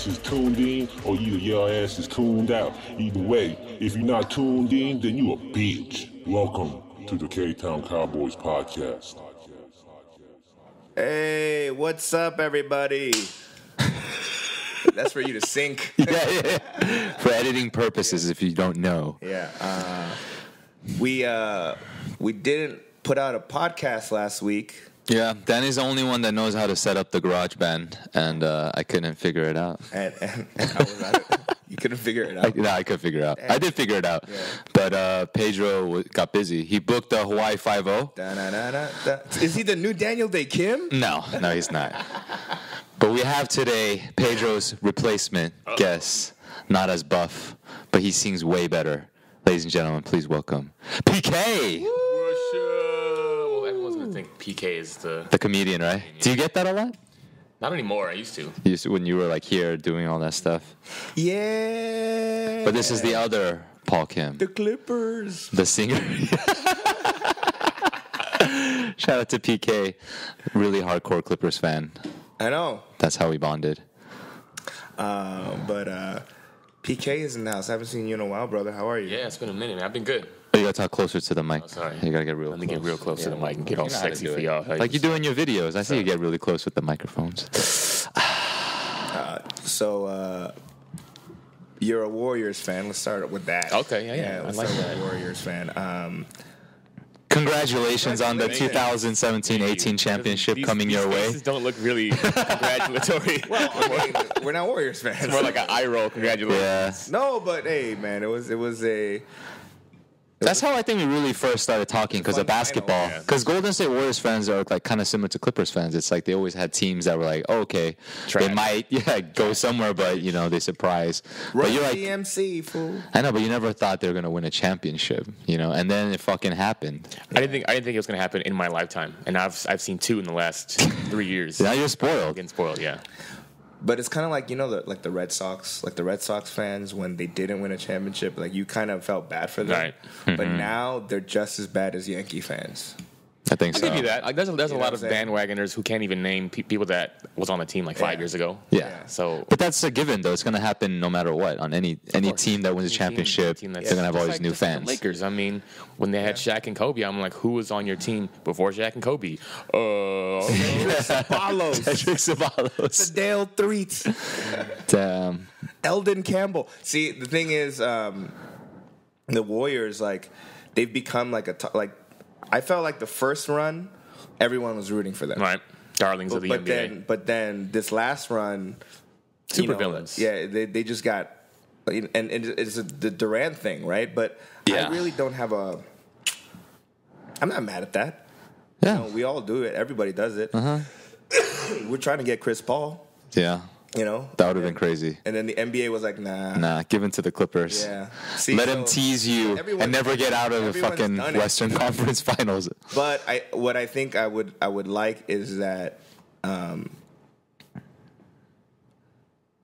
ass is tuned in or either your ass is tuned out. Either way, if you're not tuned in, then you a bitch. Welcome to the K-Town Cowboys podcast. Hey, what's up, everybody? That's for you to sync. yeah. For editing purposes, if you don't know. Yeah. We didn't put out a podcast last week. Yeah, Danny's the only one that knows how to set up the GarageBand, and I couldn't figure it out. And how was that? You couldn't figure it out? I couldn't figure it out. I did figure it out, but Pedro got busy. He booked the Hawaii 5-0. Is he the new Daniel Day Kim? No, he's not. But we have today Pedro's replacement guest, not as buff, but he sings way better. Ladies and gentlemen, please welcome PK. What's up? Well, everyone's gonna think PK is the comedian, right? Do you get that a lot? Not anymore. I used to. You used to when you were like here doing all that stuff. Yeah. But this is the other Paul Kim, the Clippers, the singer. Shout out to PK, really hardcore Clippers fan. I know. That's how we bonded. But PK is in the house. I haven't seen you in a while, brother. How are you? Yeah, it's been a minute, man. I've been good. You gotta talk closer to the mic. Oh, sorry. You gotta get real. Let me close. get real close to the mic and get all You know how to sexy do for it. y'all. Like you do in your videos. I see you get really close with the microphones. So you're a Warriors fan. Let's start with that. Okay, yeah. I Let's like start that. with a Warriors fan. Congratulations on the Thank you. 2017-18 championship coming your way. These don't look really congratulatory. Well, I mean, we're not Warriors fans. It's more like an eye roll. Congratulations. Yeah. No, but hey, man, it was a. That's how I think we really first started talking because of fun basketball. final, Because Golden State Warriors fans are like kind of similar to Clippers fans. It's like they always had teams that were like, oh, okay, Trash. they might go somewhere, but they surprise. But you're like, CMC fool. I know, but you never thought they were gonna win a championship, and then it fucking happened. I didn't think it was gonna happen in my lifetime, and I've seen two in the last 3 years. Now you're spoiled. Getting spoiled, yeah. But it's kind of like the Red Sox, the Red Sox fans when they didn't win a championship, like you kind of felt bad for them. Right. But now they're just as bad as Yankee fans. I think I'll so. give you that. Like, there's a know lot what of I'm saying? bandwagoners who can't even name people that was on the team like 5 years ago. Yeah. So, But that's a given, though. It's going to happen no matter what. On any team that wins a championship, they're going to have all these new fans. The Lakers. I mean, when they had Shaq and Kobe, I'm like, who was on your team before Shaq and Kobe? Sabalos, Patrick Sabalos. Dale Threets, Damn. Eldon Campbell. See, the thing is, the Warriors, they've become I felt like the first run, everyone was rooting for them. Right. Darlings of the NBA. But then this last run, Super villains. Yeah, they just got, and it's the Durant thing, right? But Yeah. I really don't have I'm not mad at that. Yeah. We all do it. Everybody does it. We're trying to get Chris Paul. Yeah. That would have been crazy. And then the NBA was like, nah. Nah, give it to the Clippers. Yeah. See, Let him tease you and never get out of the everyone's fucking done it. Western Conference Finals. But what I think I would like is that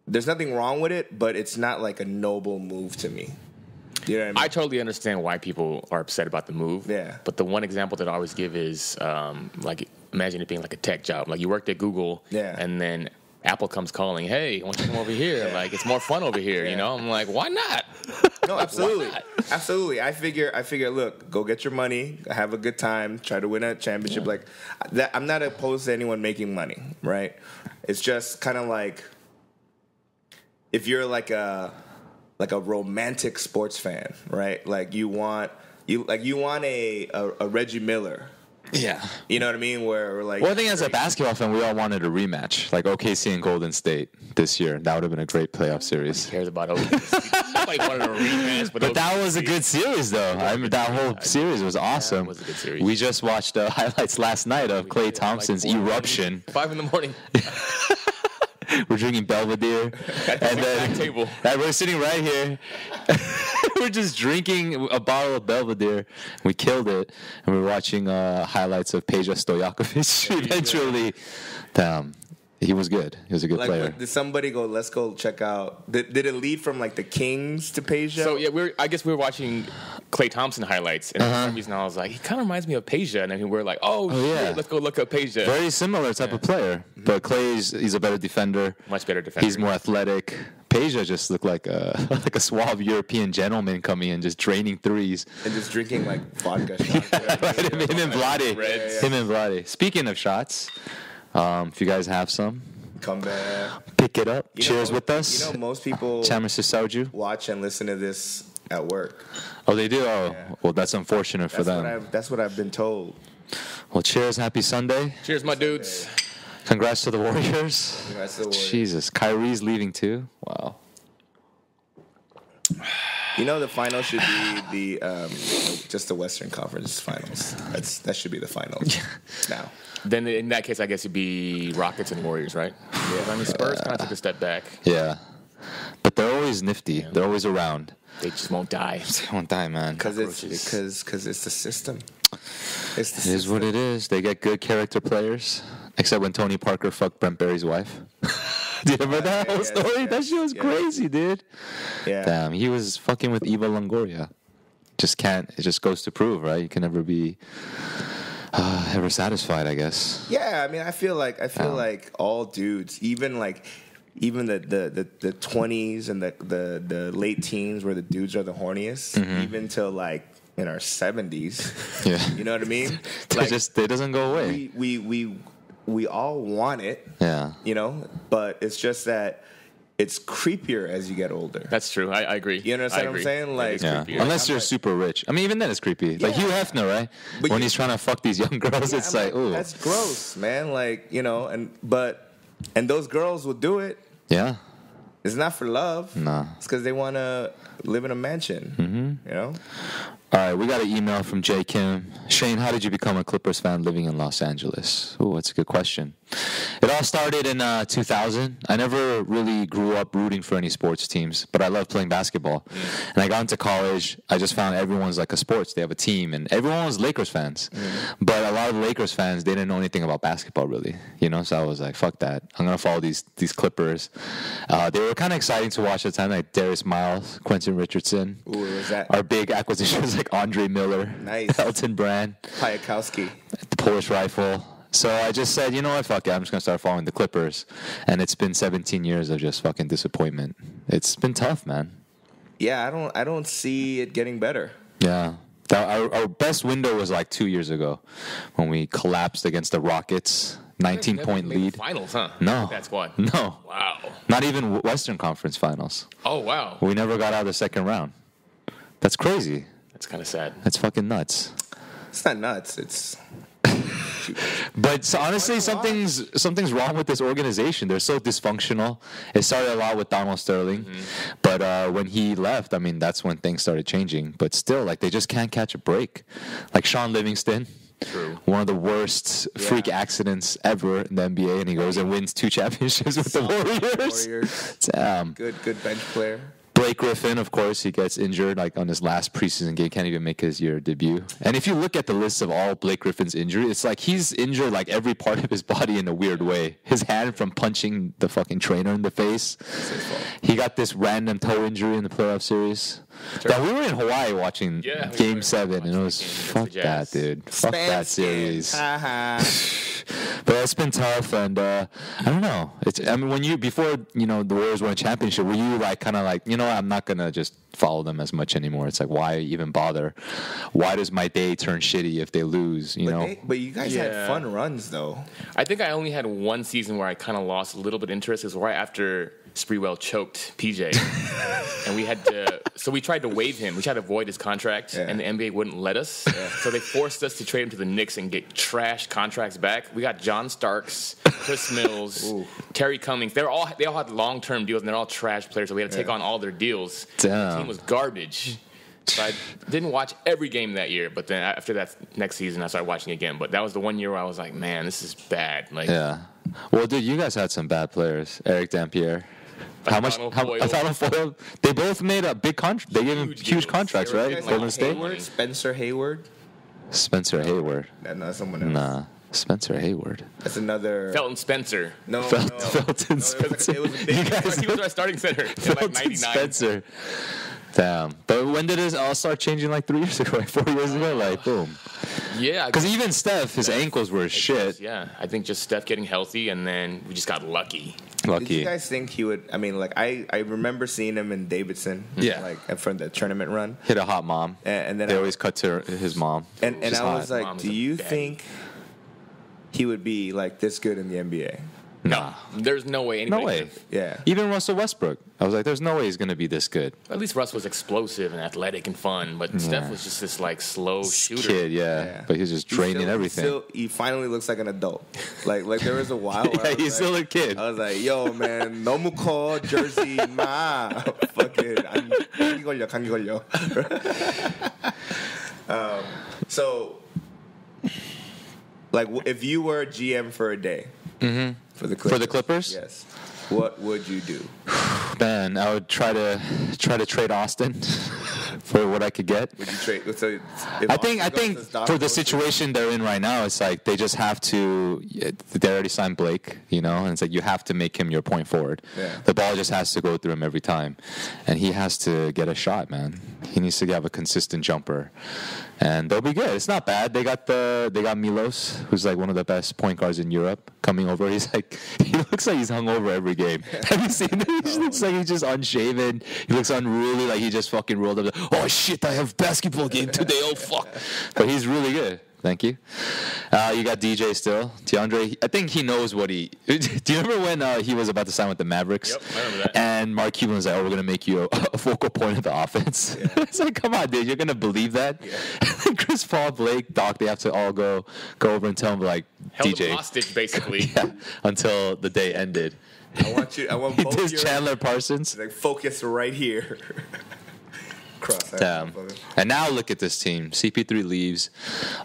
there's nothing wrong with it, but it's not like a noble move to me. You know what I mean? I totally understand why people are upset about the move. Yeah. But the one example that I always give is imagine it being like a tech job. Like you worked at Google, Yeah. and then Apple comes calling, hey, why don't you come over here? Yeah. Like it's more fun over here, Yeah. I'm like, why not? No, absolutely, Why not? absolutely. I figure. Look, go get your money, have a good time, try to win a championship. Like that, I'm not opposed to anyone making money, right? It's just kind of like if you're like a romantic sports fan, right? Like you want a Reggie Miller. Yeah. You know what I mean? Where like, Well, I think as a basketball fan, we all wanted a rematch, like OKC and Golden State this year. That would have been a great playoff series. Who cares about OKC? Nobody wanted a rematch, But that was a good series, though. I mean, that whole series was awesome. That was a good series. We just watched highlights last night of Klay Thompson's eruption. 5 a.m. We're drinking Belvedere, and then table. and we're sitting right here. We're just drinking a bottle of Belvedere. We killed it, and we're watching highlights of Peja Stojakovic. Eventually, he was good. He was a good Like, player. did somebody go? Let's go check out. Did it lead from like the Kings to Peja? So yeah, I guess we were watching Klay Thompson highlights, and for some reason I was like, he kind of reminds me of Peja, and then we were like, oh shit, yeah. let's go look up Peja. Very similar type of player, but he's a better defender. Much better defender. He's more athletic. Peja just looked like a like a suave European gentleman coming in, just draining threes. And just drinking like vodka shots. Right, him and Vlade. Reds. Him and Vlade. Speaking of shots, if you guys have some, Come back. pick it up. You know, Cheers with us. You know, most people Mr. Soju. watch and listen to this at work. Oh, they do? Oh, Yeah. well, that's unfortunate for them. That's what I've been told. Well, cheers. Happy Sunday. Cheers, my dudes. Congrats to the Warriors. Congrats to the Warriors. Jesus. Kyrie's leaving too. Wow. You know, the final should be just the Western Conference Finals. That should be the finals now. Then in that case, I guess it'd be Rockets and Warriors, right? Yeah. I mean, Spurs kind of took a step back. Yeah. But they're always nifty. They're always around. They just won't die. They won't die, man. Because it's the system. It's the It is what it is. They get good character players. Except when Tony Parker fucked Brent Berry's wife. Do you remember that whole story? That shit was crazy, dude. Yeah. Damn, he was fucking with Eva Longoria. It just goes to prove, right? You can never be ever satisfied, I guess. Yeah, I mean, I feel like all dudes, even the 20s and the late teens, where the dudes are the horniest, even till like in our 70s. Yeah. You know what I mean? It doesn't go away. We all want it. Yeah. You know, but it's just that it's creepier as you get older. That's true. I agree. You understand what I'm saying? Like, It's Yeah. creepier. Unless you're super rich. I mean, even then it's creepy. Like Hugh Hefner, right? But When he's trying to fuck these young girls, it's I'm like, ooh. that's gross, man. Like, you know, and those girls will do it. Yeah. It's not for love. Nah. It's because they want to live in a mansion. Mm-hmm. You know? All right, we got an email from Jay Kim. Shane, how did you become a Clippers fan living in Los Angeles? Ooh, that's a good question. It all started in 2000. I never really grew up rooting for any sports teams, but I love playing basketball. And I got into college. I just found everyone's like a sports. They have a team, and everyone was Lakers fans. But a lot of the Lakers fans, they didn't know anything about basketball, really. You know, so I was like, fuck that. I'm going to follow these Clippers. They were kind of exciting to watch at the time, like Darius Miles, Quentin Richardson. Ooh, was that Our big acquisitions like Andre Miller, Nice. Elton Brand, Piakowski? the Polish Rifle. So I just said, you know what, fuck it, I'm just going to start following the Clippers. And it's been 17 years of just fucking disappointment. It's been tough, man. Yeah, I don't see it getting better. Yeah. Our best window was like 2 years ago when we collapsed against the Rockets. 19-point Made the lead. Finals, huh? No. That squad. No. Wow. Not even Western Conference Finals. Oh, wow. We never got out of the second round. That's crazy. That's kind of sad. That's fucking nuts. It's not nuts. It's But so honestly, something's wrong with this organization. They're so dysfunctional. It started a lot with Donald Sterling, but when he left, I mean, that's when things started changing. But still, like, they just can't catch a break. Like Sean Livingston, True. one of the worst freak accidents ever in the NBA, and he goes and wins 2 championships with the Warriors. Damn. good bench player. Blake Griffin, of course, he gets injured like on his last preseason game. Can't even make his year debut. And if you look at the list of all Blake Griffin's injuries, it's like he's injured like every part of his body in a weird way. His hand from punching the fucking trainer in the face. He got this random toe injury in the playoff series. Now, we were in Hawaii watching Game 7, and it was fuck that, dude. Fuck that series. But it's been tough, and I don't know. I mean, when before the Warriors won a championship, were you like kind of like, you know what, I'm not gonna just follow them as much anymore? It's like, why even bother? Why does my day turn shitty if they lose? You know. But you guys had fun runs though. I think I only had one season where I kind of lost a little bit of interest. It was right after Sprewell choked PJ, and we had to. So we tried to waive him. We tried to avoid his contract, and the NBA wouldn't let us. So they forced us to trade him to the Knicks and get trash contracts back. We got John Starks, Chris Mills, Terry Cummings. They all had long-term deals, and they're all trash players. So we had to take on all their deals. Damn. The team was garbage. So I didn't watch every game that year, but then after that next season, I started watching again. But that was the one year where I was like, man, this is bad. Like, yeah. Well, dude, you guys had some bad players. Eric Dampier. How much? Donald Foyle. They both made a big contract. They gave him huge contracts, right? Golden State. Spencer Hayward. Spencer Hayward. No, someone else. Nah. Spencer Hayward. That's another. Felton Spencer. No, Felton no, Spencer. It was a big. You guys He was our starting center in like Felton 99. Spencer. Damn. But when did his all-star changing? Like 3 years ago, like 4 years ago? Like, boom. Yeah. Because even Steph, his ankles were shit. Yeah. I think just Steph getting healthy, and then we just got lucky. Did you guys think he would? I mean, like I remember seeing him in Davidson. Yeah. Like from the tournament run. Hit a hot mom. And then they always cut to his mom. And She's I was hot. like, Mom's do a you daddy. think he would be like this good in the NBA? Nah. There's no way anybody. No way. could've- Yeah. Even Russell Westbrook. I was like, there's no way he's going to be this good. At least Russ was explosive and athletic and fun, but Steph was just this like slow shooter. Kid, yeah. Yeah. But he's just draining everything. He finally looks like an adult. Like there was a while. Where I Yeah, was he's still a kid. I was like, yo, man, 너무 커 jersey ma. Fucking 감기 걸려. So, like, if you were GM for a day for the Clippers, For the Clippers? yes, what would you do? Man, I would try to trade Austin for what I could get. Would you trade? So I think for the situation they're in right now, it's like they just have to. They already signed Blake, you know, and it's like you have to make him your point forward. Yeah. The ball just has to go through him every time, and he has to get a shot, man. He needs to have a consistent jumper, and they'll be good. It's not bad. They got Milos, who's like one of the best point guards in Europe, coming over. He looks like he's hungover every game. Have you seen him? He just looks like he's just unshaven. He looks unruly, like he just fucking rolled up. Oh shit! I have basketball game today. Oh fuck! But he's really good. Thank you. You got DJ still. DeAndre, I think he knows what he... Do you remember when he was about to sign with the Mavericks? Yep, I remember that. And Mark Cuban was like, oh, we're going to make you a focal point of the offense. Yeah. It's like, come on, dude. You're going to believe that? Yeah. Chris Paul, Blake, Doc, they have to all go over and tell him, like, Held DJ. him hostage, basically. Yeah, until the day ended. I want He both did your Chandler Parsons. like focus right here. Cross that Damn. motherfucker. And now look at this team. CP3 leaves.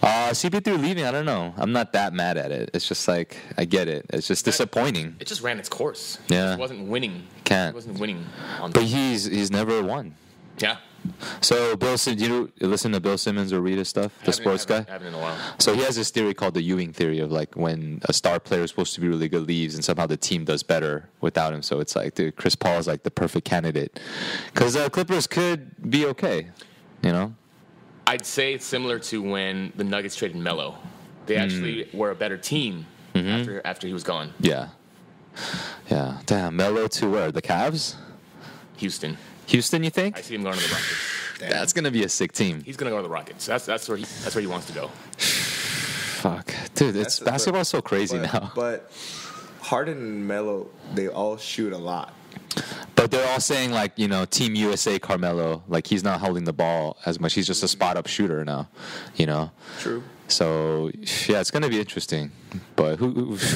CP3 leaving, I don't know. I'm not that mad at it. It's just like, I get it. It's just disappointing. It just ran its course. Yeah. It wasn't winning. Can't. It wasn't winning. But he's never won. Yeah. So Bill, do you listen to Bill Simmons or read his stuff, the sports guy? I haven't in a while. So he has this theory called the Ewing theory of like when a star player is supposed to be really good leaves and somehow the team does better without him. So it's like, dude, Chris Paul is like the perfect candidate because Clippers could be okay, you know. I'd say it's similar to when the Nuggets traded Melo. They actually were a better team after he was gone. Yeah. Damn, Melo to where? The Cavs? Houston. Houston, you think? I see him going to the Rockets. That's gonna be a sick team. He's going to go to the Rockets. That's where he wants to go. Fuck, dude, it's basketball's so crazy now. But Harden and Melo, they all shoot a lot. But they're all saying like, you know, Team USA Carmelo, like he's not holding the ball as much. He's just a spot up shooter now, you know. True. So yeah, it's gonna be interesting. But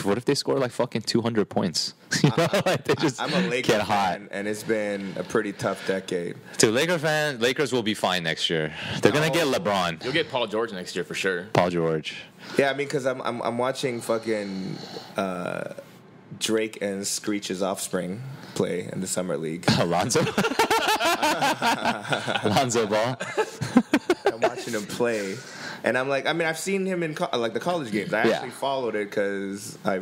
what if they score like fucking 200 points? You know, like they just I'm a Lakers get hot. fan, and it's been a pretty tough decade. Dude, Lakers will be fine next year. They're gonna get LeBron, You'll get Paul George next year for sure. Paul George. Yeah, I mean, because I'm watching fucking Drake and Screech's offspring play in the summer league. Alonzo. Alonzo Ball. I'm watching him play, and I'm like, I mean, I've seen him in like the college games. I actually followed it because I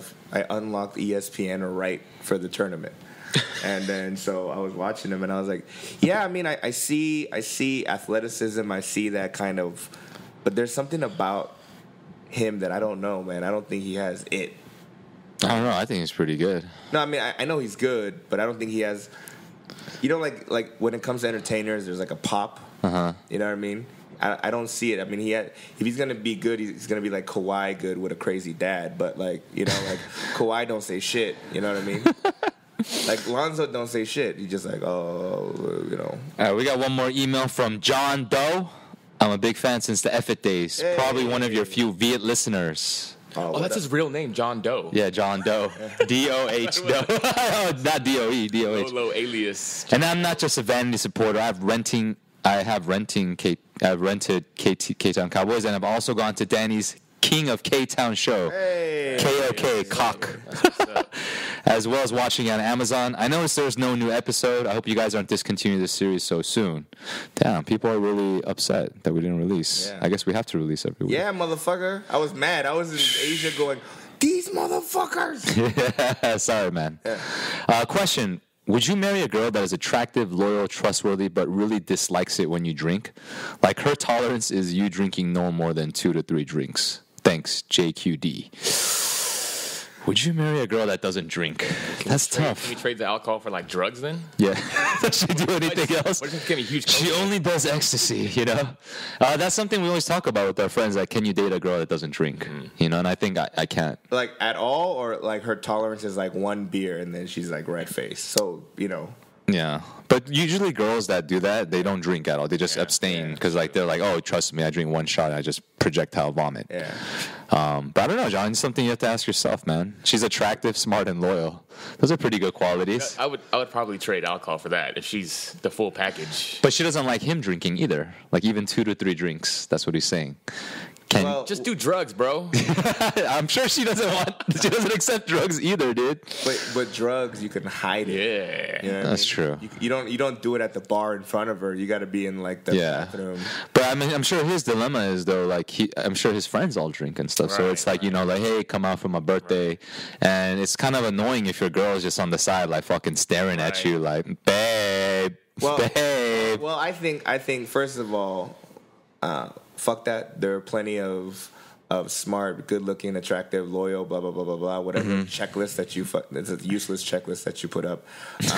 unlocked ESPN right for the tournament, and then so I was watching him, and I was like, yeah, I mean, I see athleticism, I see that kind of, but there's something about him that I don't know, man. I don't think he has it. I don't know. I think he's pretty good. No, I mean, I know he's good, but I don't think he has. You know, like when it comes to entertainers, there's like a pop. You know what I mean? I don't see it. I mean, if he's gonna be good, he's gonna be like Kawhi good with a crazy dad. But like, you know, like Kawhi don't say shit. You know what I mean? Like Lonzo don't say shit. He's just like, oh, you know. All right, we got one more email from John Doe. I'm a big fan since the Effort days. Hey. Probably one of your few Viet listeners. Oh, that's his real name, John Doe. Yeah, John Doe. D-O-H. Doe. Not D-O-E. D-O-H. Lolo alias. And I'm not just a vanity supporter. I've rented K-Town Cowboys, and I've also gone to Danny's King of K-Town show. Hey. KOK, cock. as well as watching it on Amazon. I noticed there's no new episode. I hope you guys aren't discontinuing this series so soon. Damn, people are really upset that we didn't release. Yeah. I guess we have to release every week. Yeah, motherfucker. I was mad. I was in Asia going, these motherfuckers. Yeah, sorry, man. Yeah. Question. Would you marry a girl that is attractive, loyal, trustworthy, but really dislikes it when you drink? Like her tolerance is you drinking no more than 2 to 3 drinks. Thanks, JQD. Would you marry a girl that doesn't drink? That's tough. Can we trade the alcohol for like drugs then? Yeah. Does she do anything else? What if it's gonna be huge? She only does ecstasy, you know? That's something we always talk about with our friends. Like, can you date a girl that doesn't drink? You know, and I think I can't. Like, at all? Or, like, her tolerance is, like, 1 beer and then she's, like, red-faced. So, you know. Yeah. But usually girls that do that, they don't drink at all. They just abstain because, like, they're like, oh, trust me, I drink 1 shot and I just projectile vomit. Yeah. But I don't know, John. It's something you have to ask yourself, man. She's attractive, smart, and loyal. Those are pretty good qualities. I would probably trade alcohol for that if she's the full package. But she doesn't like him drinking either. Like even 2 to 3 drinks. That's what he's saying. Well, Just do drugs, bro. I'm sure she doesn't accept drugs either, dude. but drugs, you can hide it. Yeah. You know what I That's mean? true. You don't do it at the bar in front of her. You got to be in, like, the bathroom. But I mean, I'm sure his dilemma is though, like I'm sure his friends all drink and stuff. So it's like, you know, like, hey, come out for my birthday, and it's kind of annoying if your girl is just on the side, like fucking staring at you, like, babe, babe. Well, I think first of all, fuck that. There are plenty of smart, good-looking, attractive, loyal, blah blah blah blah blah, whatever checklist that you it's a useless checklist that you put up. You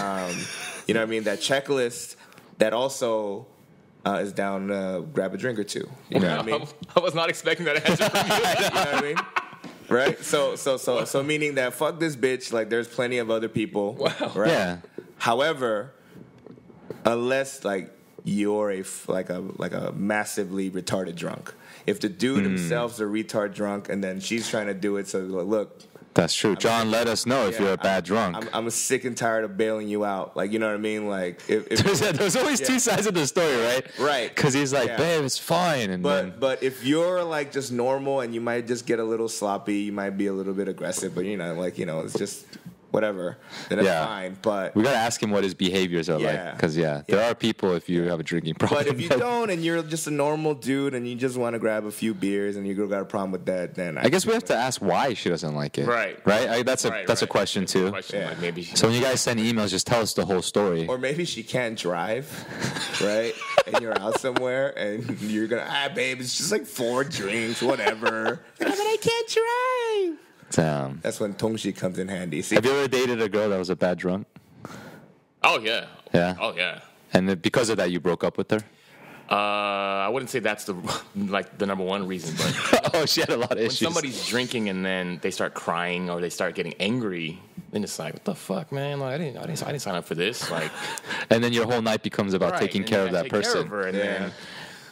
know what I mean? That checklist that also is down to grab a drink or two. You know what I mean? I was not expecting that answer from you. You know what I mean? Right? So meaning that fuck this bitch. Like, there's plenty of other people. Wow. Right? Yeah. However, unless like you're a massively retarded drunk. If the dude himself's a retard drunk and then she's trying to do it, so look. That's true. John, let us know if you're a bad drunk. I'm sick and tired of bailing you out. Like, you know what I mean? Like, if there's always 2 sides of the story, right? Right. Because he's like, babe, it's fine. And but if you're like just normal and you might just get a little sloppy, you might be a little bit aggressive, but it's just whatever, then that's fine. But we gotta ask him what his behaviors are like, because there are people if you have a drinking problem. But if you don't, and you're just a normal dude, and you just want to grab a few beers, and you got a problem with that, then I guess we have to ask why she doesn't like it. Right. That's a question too. Like maybe so when you guys send emails, just tell us the whole story. Or maybe she can't drive, right? And you're out somewhere, and you're gonna babe, it's just like 4 drinks, whatever. But I can't drive. Damn. That's when Tongshi comes in handy. See? Have you ever dated a girl that was a bad drunk? Oh yeah. Yeah. Oh yeah. And then because of that, you broke up with her? I wouldn't say that's the number one reason, but oh, she had a lot of when issues. somebody's drinking and then they start crying or they start getting angry, then it's like, what the fuck, man? Like, I didn't sign up for this. Like, and then your whole night becomes about taking care of that person. Care of her, and then,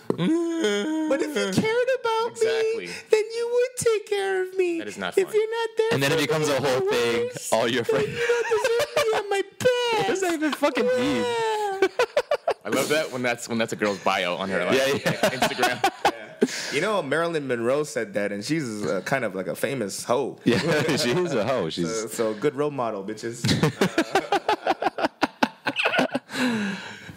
but if you cared about me, then you would take care of me. That is not fun. If you're not there, and then it becomes a whole thing. All your friends. You don't deserve me at my best. That's not even fucking deep. I love that when that's a girl's bio on her Instagram. You know, Marilyn Monroe said that, and she's kind of like a famous hoe. Yeah, she is a hoe. She's so good role model, bitches.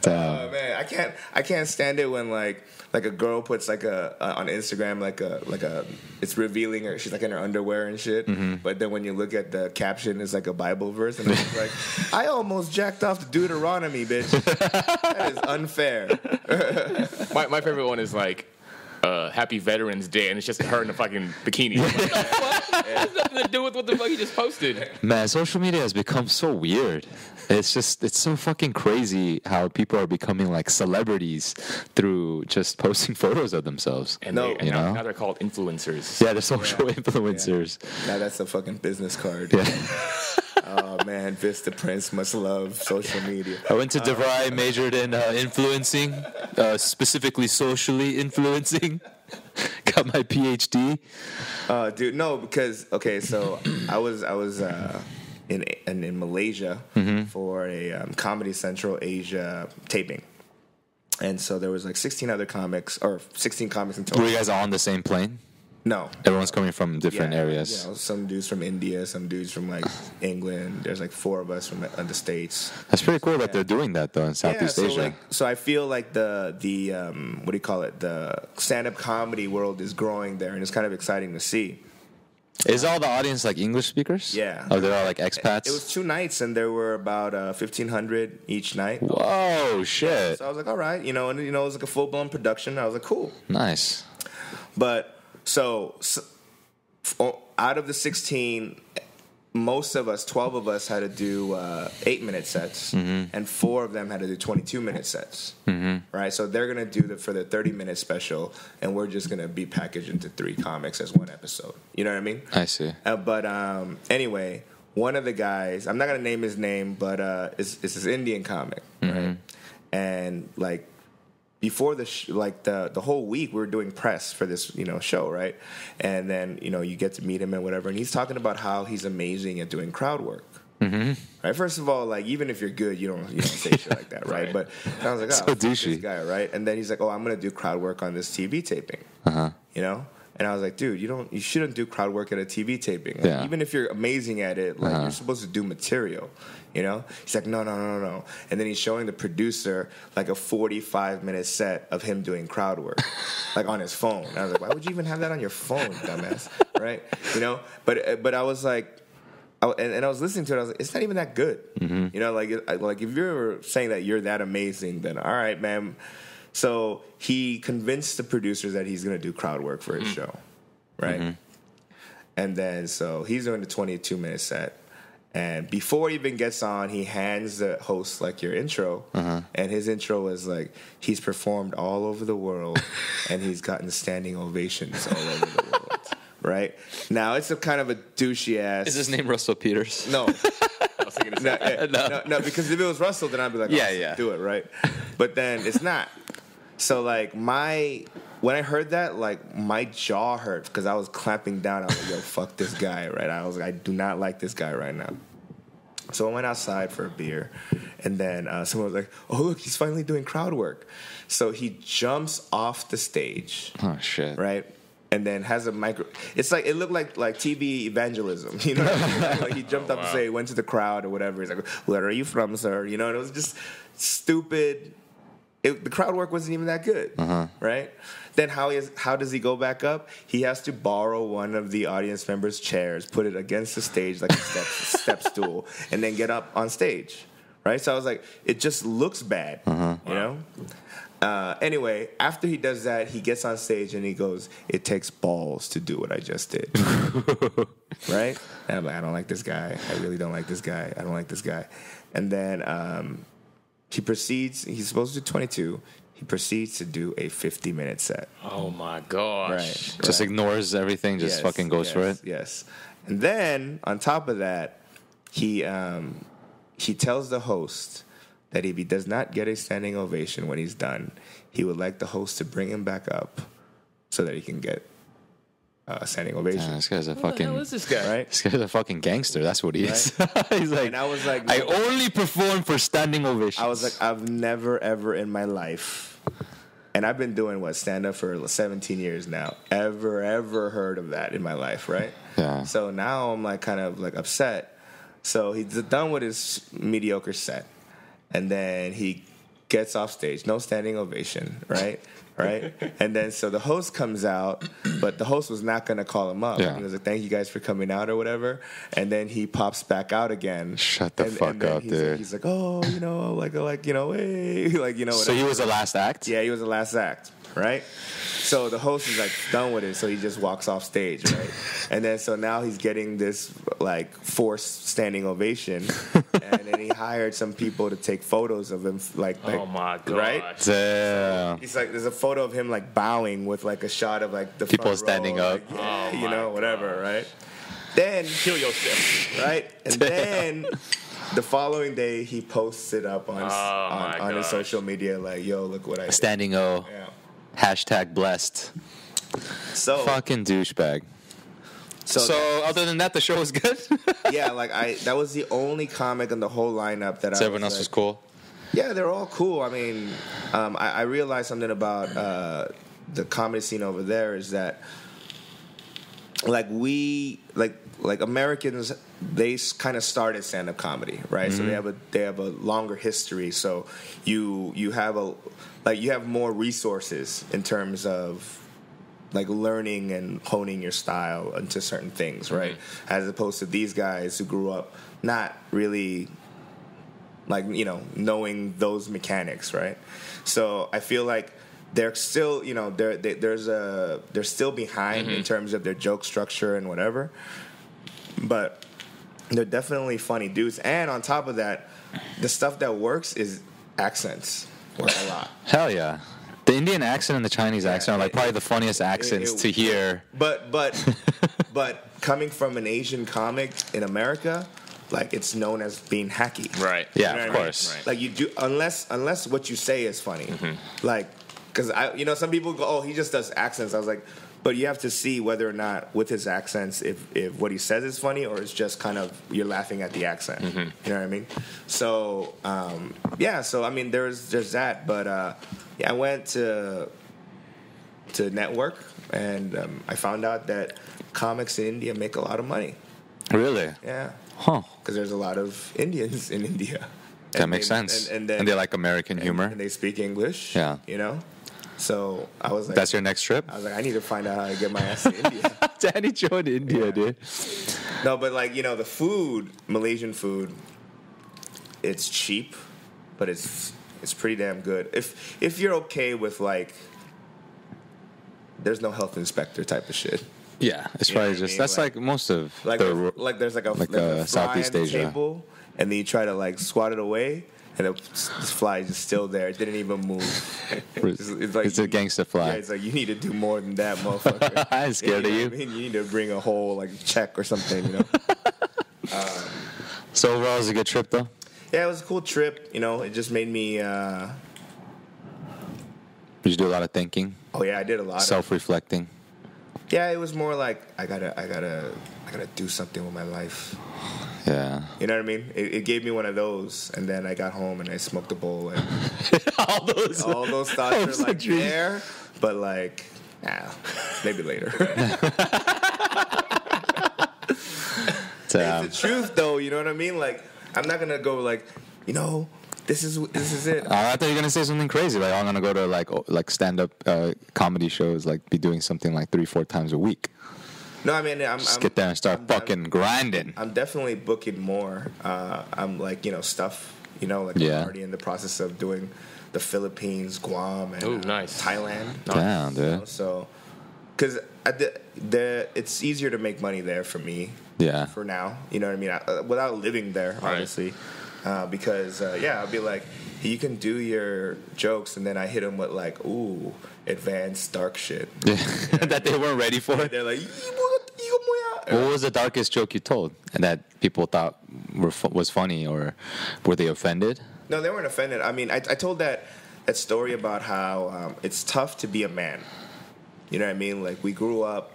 Man, I can't stand it when like a girl puts like on Instagram like a it's revealing her, she's like in her underwear and shit, but then when you look at the caption, it's like a Bible verse, and it's like, I almost jacked off the Deuteronomy, bitch. That is unfair. My favorite one is like, Happy Veterans Day, and it's just her in a fucking bikini. Like, what the fuck? It has nothing to do with what the fuck he just posted. Man, social media has become so weird. It's so fucking crazy how people are becoming like celebrities through just posting photos of themselves. And now they're called influencers. Yeah, they're social influencers. Yeah. Now that's a fucking business card. Yeah. Oh man, Vista Prince must love social media. I went to DeVry, majored in influencing, specifically socially influencing. Got my PhD. Dude, no, because so I was in Malaysia for a Comedy Central Asia taping, and so there was like 16 comics in total. Were you guys all on the same plane? No. Everyone's coming from different areas. You know, some dudes from India, some dudes from like England. There's like 4 of us from the States. That's pretty cool that they're doing that though in Southeast Asia. So I feel like the what do you call it? The stand-up comedy world is growing there, and it's kind of exciting to see. Is all the audience like English speakers? Yeah. Oh, they're all like expats? It was 2 nights, and there were about 1,500 each night. Whoa, shit. So I was like, all right, you know, and it was like a full-blown production. I was like, cool. Nice. But so out of the 16, most of us, 12 of us, had to do 8-minute sets, and 4 of them had to do 22-minute sets. Right? So they're going to do for the 30-minute special, and we're just going to be packaged into 3 comics as 1 episode. You know what I mean? I see. But anyway, one of the guys, I'm not going to name his name, but it's this Indian comic, right? And like, before the whole week, we were doing press for this, show, right? And then, you get to meet him and whatever. And he's talking about how he's amazing at doing crowd work. Right? First of all, like, even if you're good, you don't say shit like that, right? But I was like, so douchey. This guy, right? And then he's like, oh, I'm going to do crowd work on this TV taping, And I was like, dude, you shouldn't do crowd work at a TV taping. Like, even if you're amazing at it, like, you're supposed to do material, He's like, no. And then he's showing the producer, like, a 45-minute set of him doing crowd work, like, on his phone. And I was like, why would you even have that on your phone, dumbass? Right? But I was like, and I was listening to it, I was like, it's not even that good. Like, if you're saying that you're that amazing, then all right, man. So he convinced the producers that he's going to do crowd work for his show, right? And then so he's doing the 22-minute set. And before he even gets on, he hands the host, like, your intro. And his intro is like, he's performed all over the world, and he's gotten standing ovations all over the world, right? Now, it's a kind of a douchey ass. Is his name Russell Peters? No. No, because if it was Russell, then I'd be like, do it, right? But then it's not. So, like, when I heard that, like, my jaw hurt because I was clamping down. I was like, yo, fuck this guy, right? I was like, I do not like this guy right now. So I went outside for a beer, and then someone was like, oh, look, he's finally doing crowd work. So he jumps off the stage. Oh, shit. Right? And then has a micro. It's like, it looked like TV evangelism. You know what I mean? Like, he jumped up and say, went to the crowd or whatever. He's like, where are you from, sir? And it was just stupid. The crowd work wasn't even that good, right? Then how does he go back up? He has to borrow one of the audience members' chairs, put it against the stage like a step stool, and then get up on stage, right? So I was like, it just looks bad, Anyway, after he does that, he gets on stage and he goes, it takes balls to do what I just did, right? And I'm like, I don't like this guy. I really don't like this guy. I don't like this guy. And then he proceeds, he's supposed to do 22. He proceeds to do a 50-minute set. Oh, my gosh. Right. Just ignores everything, just fucking goes for it? Yes. And then, on top of that, he tells the host that if he does not get a standing ovation when he's done, he would like the host to bring him back up so that he can get a standing ovation. Damn, this guy's a fucking... Who is this guy? Right? This guy's a fucking gangster. That's what he is. He's like, and I was like... I only perform for standing ovations. I was like, I've never, ever in my life, and I've been doing, stand-up for 17 years now, ever heard of that in my life, right? Yeah. So now I'm, like, kind of, like, upset. So he's done with his mediocre set, and then he gets off stage. No standing ovation, right? Right? And then so the host comes out, but the host was not going to call him up. Yeah. He was like, thank you guys for coming out or whatever. And then he pops back out again. Shut the fuck up, dude. He's like, oh, hey, whatever. So he was the last act? Yeah, he was the last act, right? So the host is like done with it, so he just walks off stage, right? And then so now he's getting this like forced standing ovation, and then he hired some people to take photos of him, like oh my god, right? Damn. He's like, there's a photo of him like bowing with like a shot of like the people front standing row, up, like, whatever, right? Then kill yourself, right? And then the following day he posts it up on his social media, like, yo, look what I did. Standing O. Yeah. Hashtag blessed. So fucking douchebag. So other than that, the show was good. Yeah, like that was the only comic in the whole lineup that everyone else was cool. Yeah, they're all cool. I mean, I realized something about the comedy scene over there is that like Americans, they kind of started stand-up comedy, right? So they have a longer history. So you have more resources in terms of like learning and honing your style into certain things, right? As opposed to these guys who grew up not really like, you know, knowing those mechanics, right? So I feel like they're still, you know, they're still behind in terms of their joke structure and whatever, but they're definitely funny dudes. And on top of that, the stuff that works is accents work a lot. Hell yeah. The Indian accent and the Chinese accent are like probably the funniest accents to hear. But coming from an Asian comic in America, like it's known as being hacky. Right. Yeah, You know of what I mean? course. Right. Like you do unless what you say is funny. Like, because some people go, oh, he just does accents. I was like, but you have to see whether or not with his accents, if what he says is funny or it's just kind of you're laughing at the accent. You know what I mean? So yeah. So I mean, there's that. But yeah, I went to network and I found out that comics in India make a lot of money. Really? Yeah. Huh. Because there's a lot of Indians in India. That makes sense. And they like American humor. And they speak English. Yeah. You know? So I was like, That's your next trip? I was like, I need to find out how to get my ass to India. Danny joined India, dude. No, but like, you know, the food, Malaysian food, it's cheap, but it's pretty damn good. If you're okay with like, there's no health inspector type of shit. Yeah, it's You know probably what I just mean? that's like most of Like, the there's like a like, fly Southeast on the Asia. table, and then you try to like swat it away, and the fly is just still there. It didn't even move. It's like It's a gangster fly. Yeah, it's like you need to do more than that, motherfucker. I ain't scared of know you. what I mean? You need to bring a whole like check or something, you know. So overall, it was a good trip, though. Yeah, it was a cool trip. You know, it just made me. Did you do a lot of thinking, Oh yeah, I did a lot. self-reflecting? Yeah, it was more like I gotta do something with my life. Yeah. You know what I mean? It gave me one of those, and then I got home and I smoked a bowl, and all those thoughts hopes are like and dreams. there, but like, maybe later. It's the truth, though. You know what I mean? Like, I'm not gonna go like, you know, this is it. I thought you were gonna say something crazy, like I'm gonna go to like stand-up comedy shows, like be doing something like 3-4 times a week. No, I mean, I'm Get there and start fucking grinding. I'm definitely booking more. I'm like, you know, stuff. You know, like Yeah. I'm already in the process of doing the Philippines, Guam, and Ooh, nice. Thailand. Damn, You know, dude. so, because it's easier to make money there for me. Yeah. For now, you know what I mean. Without living there, Right. obviously, because I'll be like, you can do your jokes, and then I hit them with like, ooh, advanced dark shit. Yeah. That they weren't ready for. They're like, What was the darkest joke you told, and that people thought was funny, or were they offended? No, they weren't offended. I mean, I told that story about how it's tough to be a man. You know what I mean? Like, we grew up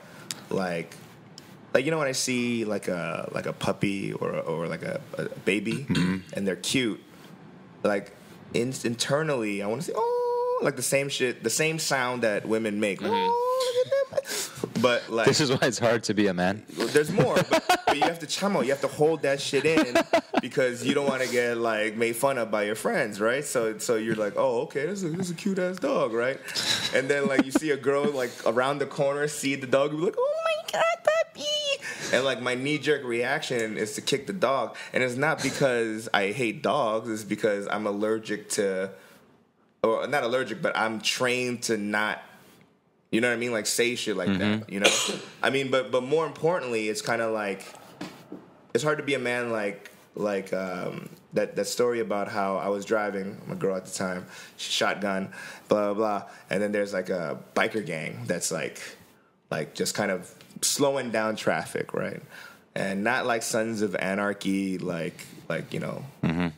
like you know, when I see like a puppy or like a baby, and they're cute, like internally I want to say, oh, like the same shit, the same sound that women make. Oh, look at them. But like, This is why it's hard to be a man. there's more, but you have to chamo. You have to hold that shit in because you don't want to get like made fun of by your friends, right? So you're like, oh, okay, this is a cute ass dog, right? And then like you see a girl like around the corner, see the dog, and be like, oh my god, puppy! And like my knee jerk reaction is to kick the dog, and it's not because I hate dogs. It's because I'm allergic to, or not allergic, but I'm trained to not. You know what I mean? Like, say shit like that, you know? I mean, but more importantly, it's kind of like, it's hard to be a man like that story about how I was driving, my girl at the time, shotgun, blah, blah, blah. And then there's like a biker gang that's like just kind of slowing down traffic, right? And not like Sons of Anarchy, like you know,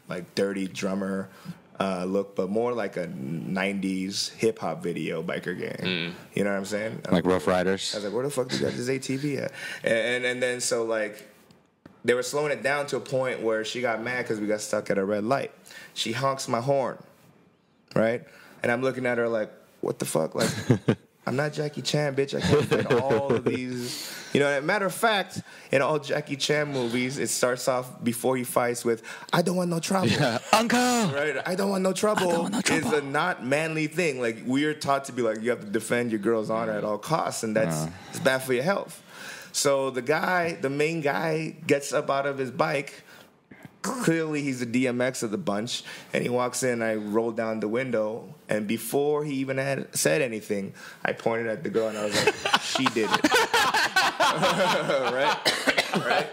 like dirty drummer look, but more like a 90s hip-hop video biker gang. You know what I'm saying? Like Rough Riders. I was like, where the fuck you got this ATV at? And then so like they were slowing it down to a point where she got mad because we got stuck at a red light. She honks my horn, right? And I'm looking at her like, what the fuck? Like, I'm not Jackie Chan, bitch. I can't fight all of these. You know, matter of fact, in all Jackie Chan movies, it starts off before he fights with, I don't want no trouble. Yeah. Uncle! Right? I don't want no trouble. I don't want no trouble. Is a not manly thing. Like, we're taught to be like, you have to defend your girl's honor at all costs, and that's it's bad for your health. So the main guy, gets up out of his bike. Clearly, he's the DMX of the bunch, and he walks in. I rolled down the window, and before he even had said anything, I pointed at the girl, and I was like, "She did it." right.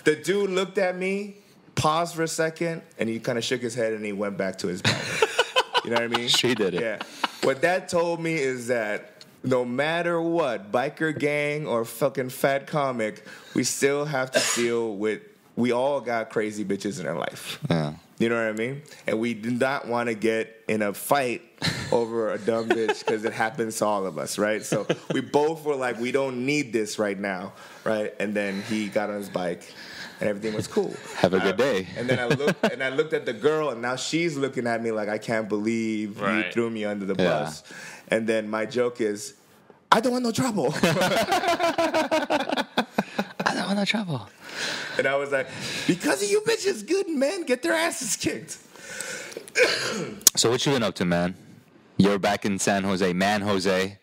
The dude looked at me, paused for a second, and he kind of shook his head, and he went back to his bike. You know what I mean? She did it. Yeah. What that told me is that no matter what, biker gang or fucking fat comic, we still have to deal with. We all got crazy bitches in our life. Yeah. You know what I mean? And we do not want to get in a fight over a dumb bitch because it happens to all of us, right? So we both were like, we don't need this right now, right? And then he got on his bike and everything was cool. Have a good day. And then I looked at the girl, and now she's looking at me like, I can't believe you threw me under the bus. And then my joke is, I don't want no trouble. I don't want no trouble. And I was like, because of you bitches, good men get their asses kicked. So what you been up to, man? You're back in San Jose, Man Jose.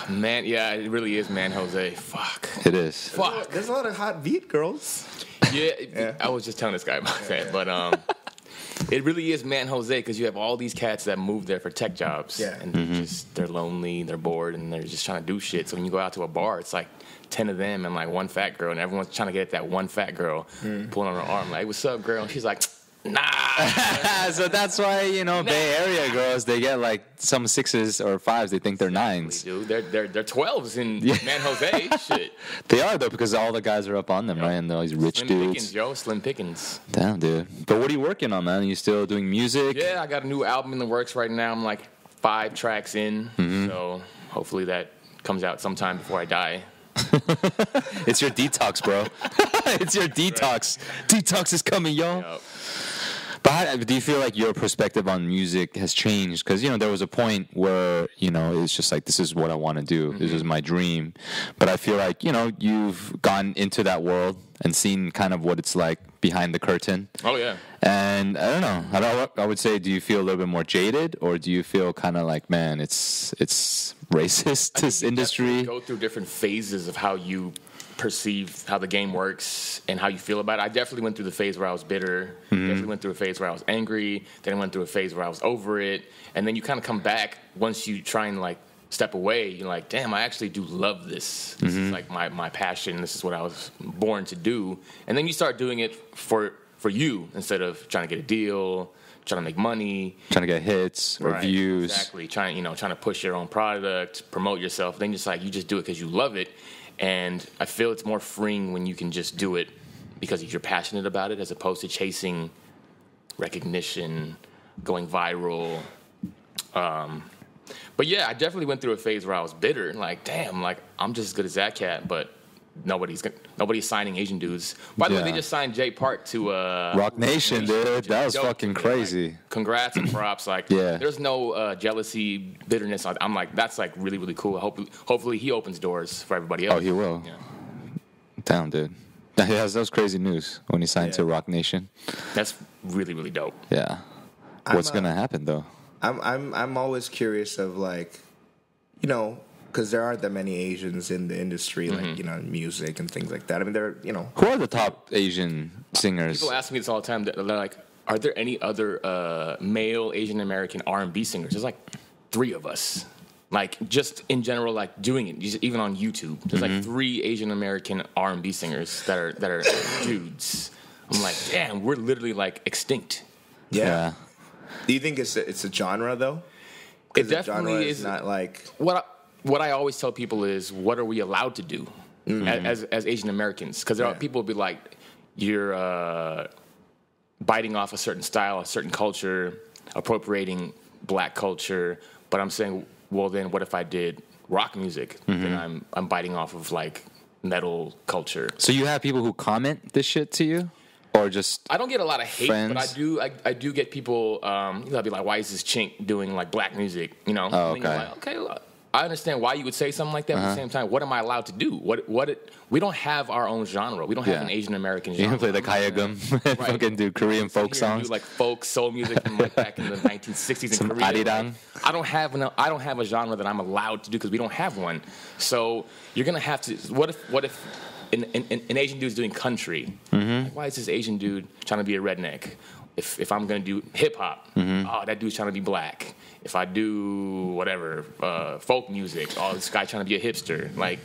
Man, yeah, it really is Man Jose. Fuck. It is. Fuck. There's a lot of hot beat girls. Yeah, I was just telling this guy about that, but it really is Man Jose because you have all these cats that move there for tech jobs, and they're lonely, they're bored, and they're just trying to do shit. So when you go out to a bar, it's like 10 of them and like one fat girl, and everyone's trying to get at that one fat girl, pulling on her arm, like, "What's up, girl?" And she's like, "Nah." So that's why, Bay Area girls, they get like some 6s or 5s. They think they're 9s. Dude, they're 12s in Man Jose. Shit. They are, though, because all the guys are up on them, right? And they're all these rich Slim dudes. Pickens, yo, Slim Pickens. Damn, dude. But what are you working on, man? Are you still doing music? Yeah, I got a new album in the works right now. I'm like 5 tracks in, so hopefully that comes out sometime before I die. It's your detox, bro. It's your detox. Right. Detox is coming, yo. Yep. But do you feel like your perspective on music has changed? Because, there was a point where, it's just like, this is what I want to do. This is my dream. But I feel like, you've gone into that world and seen kind of what it's like behind the curtain. Oh, yeah. And I don't know. I would say, do you feel a little bit more jaded? Or do you feel kind of like, man, it's racist, this industry? Go through different phases of how you perceive how the game works and how you feel about it. I definitely went through the phase where I was bitter. Definitely went through a phase where I was angry. Then I went through a phase where I was over it. And then you kind of come back once you try and like step away. You're like, damn, I actually do love this. This is like my passion. This is what I was born to do. And then you start doing it for you instead of trying to get a deal, trying to make money, trying to get hits or views. Exactly. Trying to push your own product, promote yourself. Then you just do it because you love it. And I feel it's more freeing when you can just do it because you're passionate about it as opposed to chasing recognition, going viral. But yeah, I definitely went through a phase where I was bitter. Like, damn, like I'm just as good as that cat, but nobody's signing Asian dudes. By the way, they just signed Jay Park to Rock Nation, dude. That was fucking crazy. Like, congrats and props. Like, there's no jealousy, bitterness. I'm like, that's like really, really cool. Hopefully, he opens doors for everybody else. Oh, he will. Yeah. Damn, dude. That was crazy news when he signed to Rock Nation. That's really, really dope. Yeah. What's gonna happen though? I'm always curious of like, because there aren't that many Asians in the industry, like, music and things like that. I mean, Who are the top Asian singers? People ask me this all the time. They're like, are there any other male Asian American R&B singers? There's like 3 of us. Like, just in general, like, doing it, just even on YouTube. There's like 3 Asian American R&B singers that are dudes. I'm like, damn, we're literally like extinct. Yeah. Do you think it's a genre, though? It definitely is. Not like... What I always tell people is, what are we allowed to do as Asian Americans? Because there are people who be like, you're biting off a certain style, a certain culture, appropriating black culture. But I'm saying, well, then what if I did rock music? Then I'm biting off of like metal culture. So you have people who comment this shit to you? Or just I don't get a lot of hate, friends? But I do get people. They'll be like, "Why is this chink doing like black music?" Oh, okay. And you're like, okay, I understand why you would say something like that, but at the same time, what am I allowed to do? We don't have our own genre. We don't have an Asian American genre. You can play the kayagum, fucking do Korean folk songs, do like folk soul music from like back in the 1960s in Korea. arirang. Like, I don't have a genre that I'm allowed to do because we don't have one. So you're gonna have to. What if an Asian dude's doing country? Like, why is this Asian dude trying to be a redneck? If I'm gonna do hip hop, oh, that dude's trying to be black. If I do whatever folk music, oh, this guy trying to be a hipster. Like,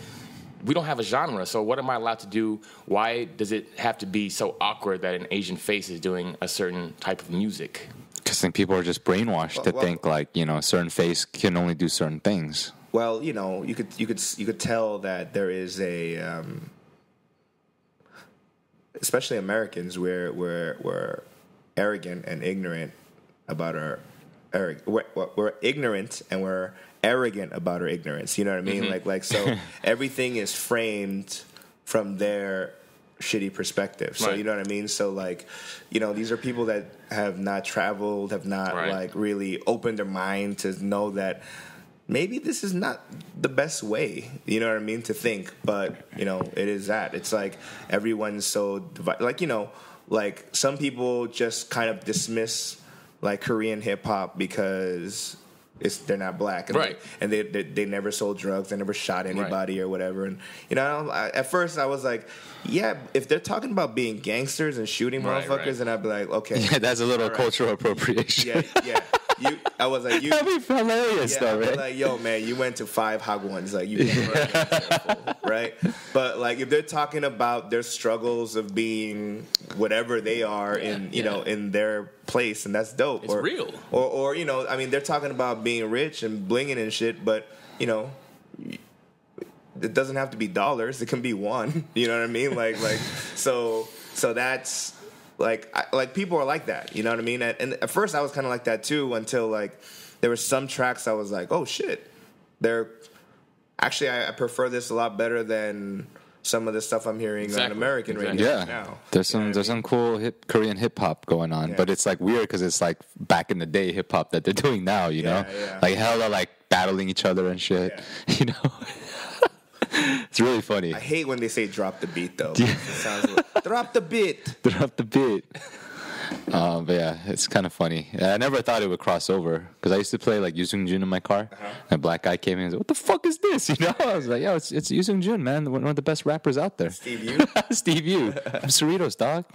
we don't have a genre, so what am I allowed to do? Why does it have to be so awkward that an Asian face is doing a certain type of music? Because I think people are just brainwashed to think like, you know, a certain face can only do certain things. Well, you know, you could tell that there is a, especially Americans, we're arrogant and ignorant about our. We're ignorant and we're arrogant about our ignorance. You know what I mean? Like so everything is framed from their shitty perspective. So you know what I mean? So like, you know, these are people that have not traveled, have not like really opened their mind to know that maybe this is not the best way, you know what I mean, to think. But, you know, it is that. It's like everyone's so divided. Like, you know, like some people just kind of dismiss like Korean hip hop because they're not black, and they never sold drugs, they never shot anybody or whatever. And you know, at first I was like, yeah, if they're talking about being gangsters and shooting motherfuckers, then I'd be like, okay, yeah, that's a little cultural appropriation. Yeah. I was like, that'd be hilarious, though, right? Like, yo, man, you went to 5 Hagwons, like you better be careful, right? But like, if they're talking about their struggles of being whatever they are in, you know, in their place, and that's dope. It's real. Or you know, I mean, they're talking about being rich and blinging and shit, but you know, it doesn't have to be dollars. It can be one. You know what I mean? Like so that's. Like people are like that, you know what I mean? And at first I was kind of like that too until like there were some tracks I was like, oh shit, they're actually I prefer this a lot better than some of the stuff I'm hearing on American radio now. There's some cool Korean hip hop going on, but it's like weird because it's like back in the day hip hop that they're doing now, you know, like hella like battling each other and shit, you know. It's really funny. I hate when they say drop the beat, though. It sounds like, drop the beat. Drop the beat. But yeah, it's kind of funny. I never thought it would cross over because I used to play like Yoo Seung-jun in my car. And a black guy came in and said, what the fuck is this? You know? I was like, yo, it's Yoo Seung-jun, man. One of the best rappers out there. Steve Yoo? Steve Yoo. From Cerritos, dog.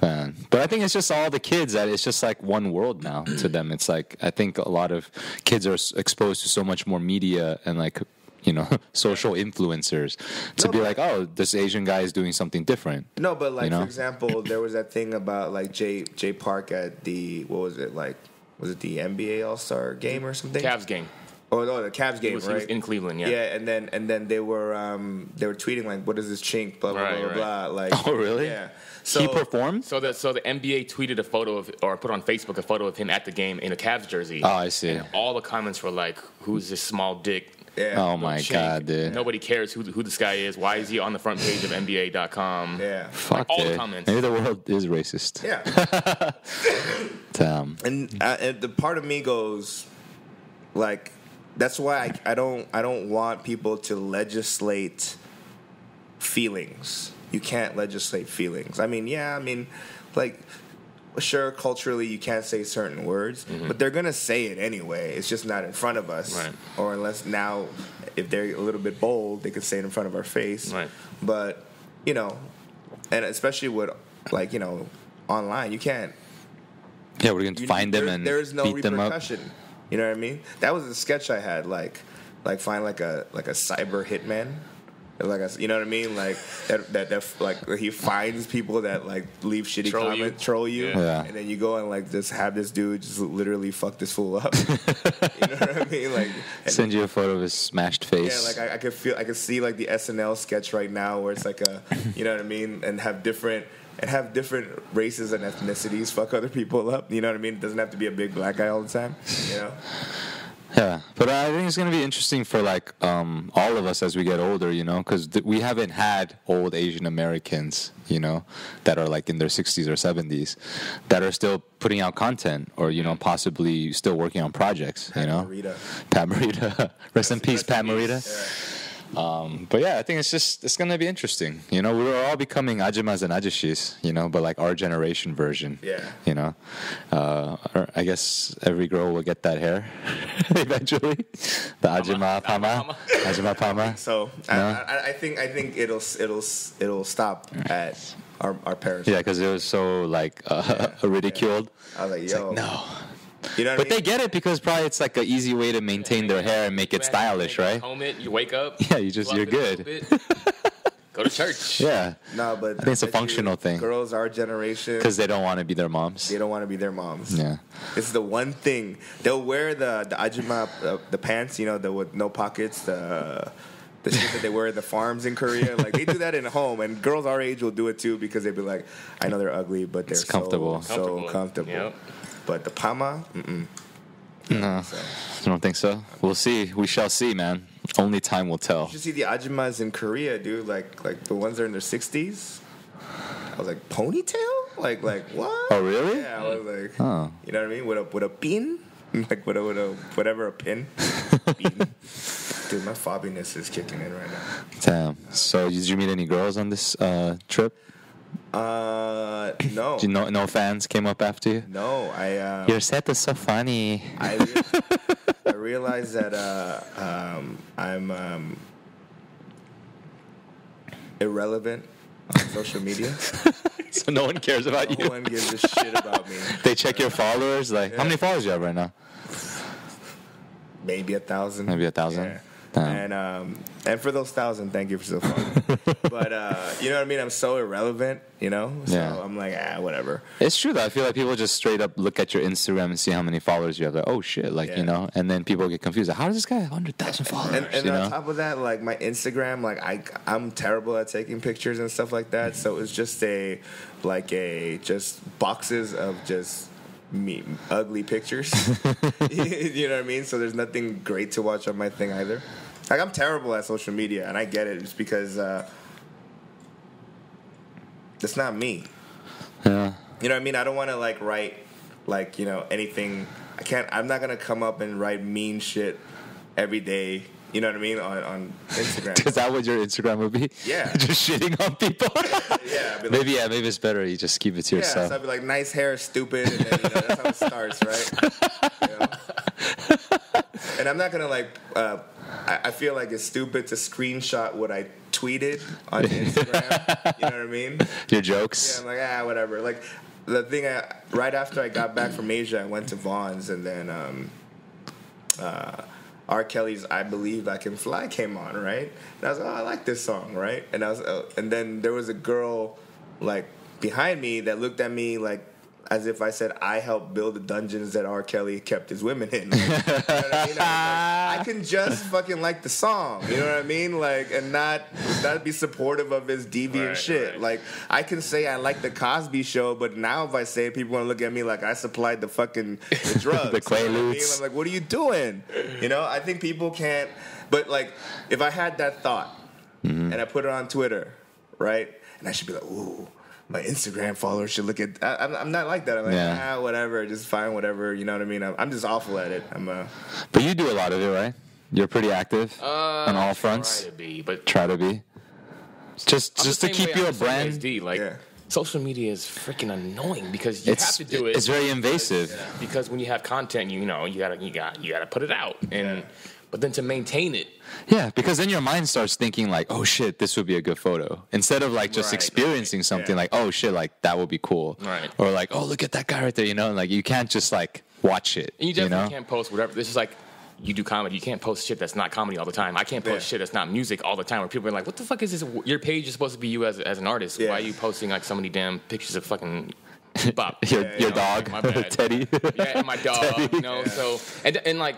Man. But I think it's just all the kids that it's just like one world now to them. It's like, I think a lot of kids are exposed to so much more media and like, you know, social influencers to be like, oh, this Asian guy is doing something different. No, but like, you know? for example, there was that thing about like Jay Park at the, what was it, like, was it the NBA All-Star game or something? Cavs game. Oh no, the Cavs game, He right? was in Cleveland, yeah. Yeah, and then they were tweeting like, what is this chink, blah blah blah blah. Like, oh really? Yeah. So he performed. So the NBA tweeted a photo of, or put on Facebook a photo of him at the game in a Cavs jersey. Oh, I see. And all the comments were like, "Who's this small dick?" Yeah. Oh my god, dude! Nobody cares who this guy is. Why is he on the front page of NBA.com? Yeah. Fuck, like, all dude. the comments. Maybe the world is racist. Yeah. Damn. And the part of me goes, like, that's why I don't want people to legislate feelings. You can't legislate feelings. I mean, like, sure, culturally you can't say certain words, but they're gonna say it anyway. It's just not in front of us, right? Or unless now, if they're a little bit bold, they could say it in front of our face, right? But you know, and especially with like, you know, online, you can't. Yeah, we're gonna find them and there's no beat them up. repercussion. You know what I mean? That was a sketch I had, like find like a cyber hitman. Like you know what I mean? Like that like he finds people that like leave shitty comments, troll you, yeah. And then you go and like just have this dude just literally fuck this fool up. You know what I mean? Like send you a photo of his smashed face. Yeah, like I could see like the SNL sketch right now where it's like a, you know what I mean, and have different races and ethnicities fuck other people up. You know what I mean? It doesn't have to be a big black guy all the time. You know. Yeah, but I think it's going to be interesting for like all of us as we get older, you know, because we haven't had old Asian Americans, you know, that are like in their 60s or 70s that are still putting out content or, you know, possibly still working on projects, you know. Pat Morita. Rest in peace, Pat Morita. But yeah, I think it's going to be interesting. You know, we're all becoming ajumas and ajishis, you know, but like our generation version. Yeah. You know, or I guess every girl will get that hair eventually. The ajima pama. Ajima pama. So I think it'll stop at our parents. Yeah, because it was so like ridiculed. Yeah. I was like, yo. Like, no. You know what but I mean? they get it because probably it's like an easy way to maintain their hair and make it stylish, right? Comb it, you wake up. Yeah, you're good. Go to church. Yeah. No, but I think it's a functional thing. Girls our generation, because they don't want to be their moms. They don't want to be their moms. Yeah. It's the one thing they'll wear the ajima the pants, you know, with no pockets, the shit that they wear at the farms in Korea. Like they do that in home, and girls our age will do it too because they'd be like, I know they're ugly, but they're comfortable. So comfortable. Yep. But the pama, no, so. I don't think so. We'll see. We shall see, man. Only time will tell. You should see the ajumas in Korea, dude. Like the ones that are in their 60s. I was like, ponytail? Like what? Oh, really? Yeah, I was like, oh. You know what I mean? With a pin, like with a whatever a pin. Pin. Dude, my fobbiness is kicking in right now. Damn. So, did you meet any girls on this trip? No. Did no fans came up after you? No, Your set is so funny. I realized that I'm irrelevant on social media. So no one cares about you. No one gives a shit about me. They check your followers. Like, how many followers do you have right now? Maybe 1,000. Maybe 1,000. Yeah. Damn. And for those 1,000, thank you for so far. But you know what I mean? I'm so irrelevant, you know? So Yeah. I'm like, whatever. It's true though. I feel like people just straight up look at your Instagram and see how many followers you have. Like, oh shit, like Yeah. you know. And then people get confused. Like, how does this guy have 100,000 followers? And you on know? top of that, like my Instagram, like I'm terrible at taking pictures and stuff like that. So it's just just boxes of just me ugly pictures. You know what I mean? So there's nothing great to watch on my thing either. Like I'm terrible at social media, and I get it. It's because it's not me. Yeah. You know what I mean? I don't want to like write like you know anything. I'm not gonna come up and write mean shit every day. You know what I mean on Instagram. Is that what your Instagram would be? Yeah. Just shitting on people. Yeah. Like, maybe it's better you just keep it to yourself. Yeah, so I'd be like, nice hair, stupid, and then that's how it starts, right? You know? And I'm not gonna like. I feel like it's stupid to screenshot what I tweeted on Instagram. You know what I mean? Your jokes. Yeah, I'm like, whatever. Like the thing, right after I got back from Asia, I went to Vaughn's, and then R. Kelly's "I Believe I Can Fly" came on, right? And I was like, I like this song, right? And and then there was a girl like behind me that looked at me like as if I said I helped build the dungeons that R. Kelly kept his women in. Like, you know what I mean? I can just fucking like the song, you know what I mean? Like, and not be supportive of his deviant shit. Right. Like, I can say I like the Cosby Show, but now if I say it, people want to look at me like I supplied the fucking the drugs. The Quaaludes. You know what I mean? I'm like, what are you doing? You know, I think people can't. But like, if I had that thought and I put it on Twitter, right, and I should be like, ooh. My Instagram followers should look at. I'm not like that. I'm like, whatever, just find whatever. You know what I mean? I'm just awful at it. But you do a lot of it, right? You're pretty active on all fronts. Try to be. Just to keep your brand. Social media is freaking annoying because you have to do it. It's very invasive. Because when you have content, you gotta put it out, but then to maintain it. Yeah, because then your mind starts thinking like, oh shit, this would be a good photo. Instead of like just experiencing something like, oh shit, like that would be cool. Right. Or like, oh look at that guy right there, you know? And like you can't just like watch it. And you definitely can't post whatever. This is like you do comedy. You can't post shit that's not comedy all the time. I can't post shit that's not music all the time where people are like, what the fuck is this? Your page is supposed to be you as an artist. Yeah. Why are you posting like so many damn pictures of fucking bop? your dog, my bad. Teddy. Yeah, and my dog, Teddy. You know, so and like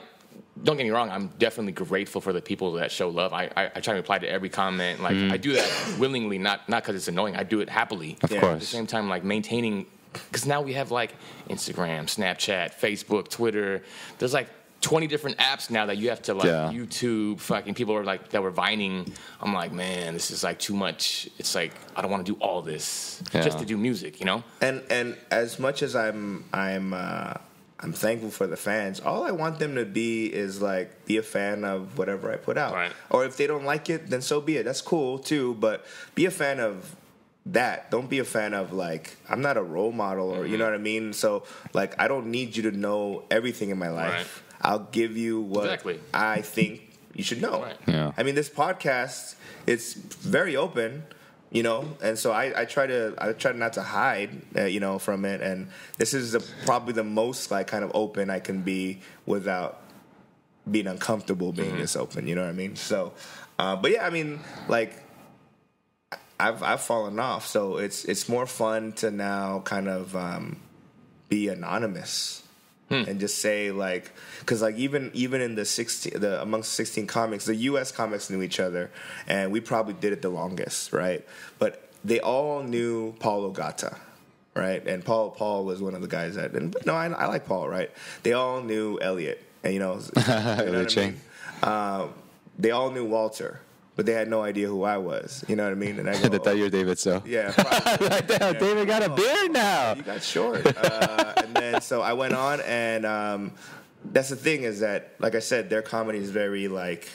don't get me wrong, I'm definitely grateful for the people that show love. I try to reply to every comment. Like I do that willingly, not because it's annoying. I do it happily. Of course. At the same time, like maintaining, because now we have like Instagram, Snapchat, Facebook, Twitter. There's like 20 different apps now that you have to like Yeah. YouTube. Fucking people are like that were vining. I'm like, man, this is like too much. It's like I don't want to do all this just to do music, you know. And as much as I'm thankful for the fans, all I want them to be is like be a fan of whatever I put out. Right. Or if they don't like it, then so be it. That's cool too. But be a fan of that. Don't be a fan of like I'm not a role model or you know what I mean. So like I don't need you to know everything in my life. Right. I'll give you what Exactly. I think you should know. Right. Yeah. I mean, this podcast, it's very open, you know, and so I try not to hide, you know, from it. And this is probably the most like kind of open I can be without being uncomfortable being this open. You know what I mean? So, but yeah, I mean, like I've fallen off, so it's more fun to now kind of be anonymous. And just say like, because like even in the amongst 16 comics, the U.S. comics knew each other, and we probably did it the longest, right? But they all knew Paul Ogata, right? And Paul was one of the guys that. And no, I like Paul, right? They all knew Elliot, and you know what I mean? They all knew Walter, but they had no idea who I was. You know what I mean? And I go, They thought you were David, so. yeah, probably. Like, damn, David got a beard now. You got short. And then so I went on, and that's the thing is that, like I said, their comedy is very like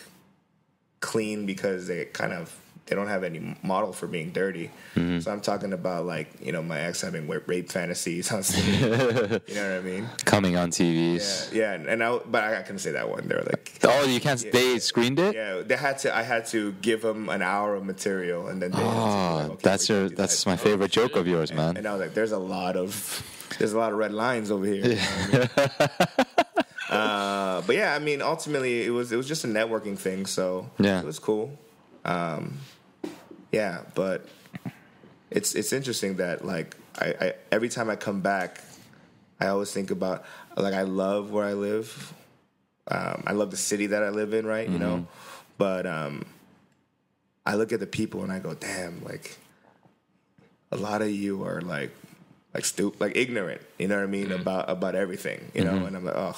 clean because they don't have any model for being dirty. So I'm talking about like, you know, my ex having rape fantasies on stage. You know what I mean? Coming on TVs. Yeah, but I couldn't say that one. They were like, Oh, you can't. They screened it. yeah, I had to give them an hour of material, and then they Oh, okay, that's my favorite joke of yours, man. And I was like, there's a lot of red lines over here. You know what I mean? But yeah, I mean, ultimately, it was just a networking thing, so Yeah. it was cool. Yeah, but it's interesting that like I every time I come back, I always think about like I love where I live. I love the city that I live in, right? You know, but I look at the people and I go, damn, like a lot of you are like ignorant. You know what I mean about everything. You know, and I'm like, ugh,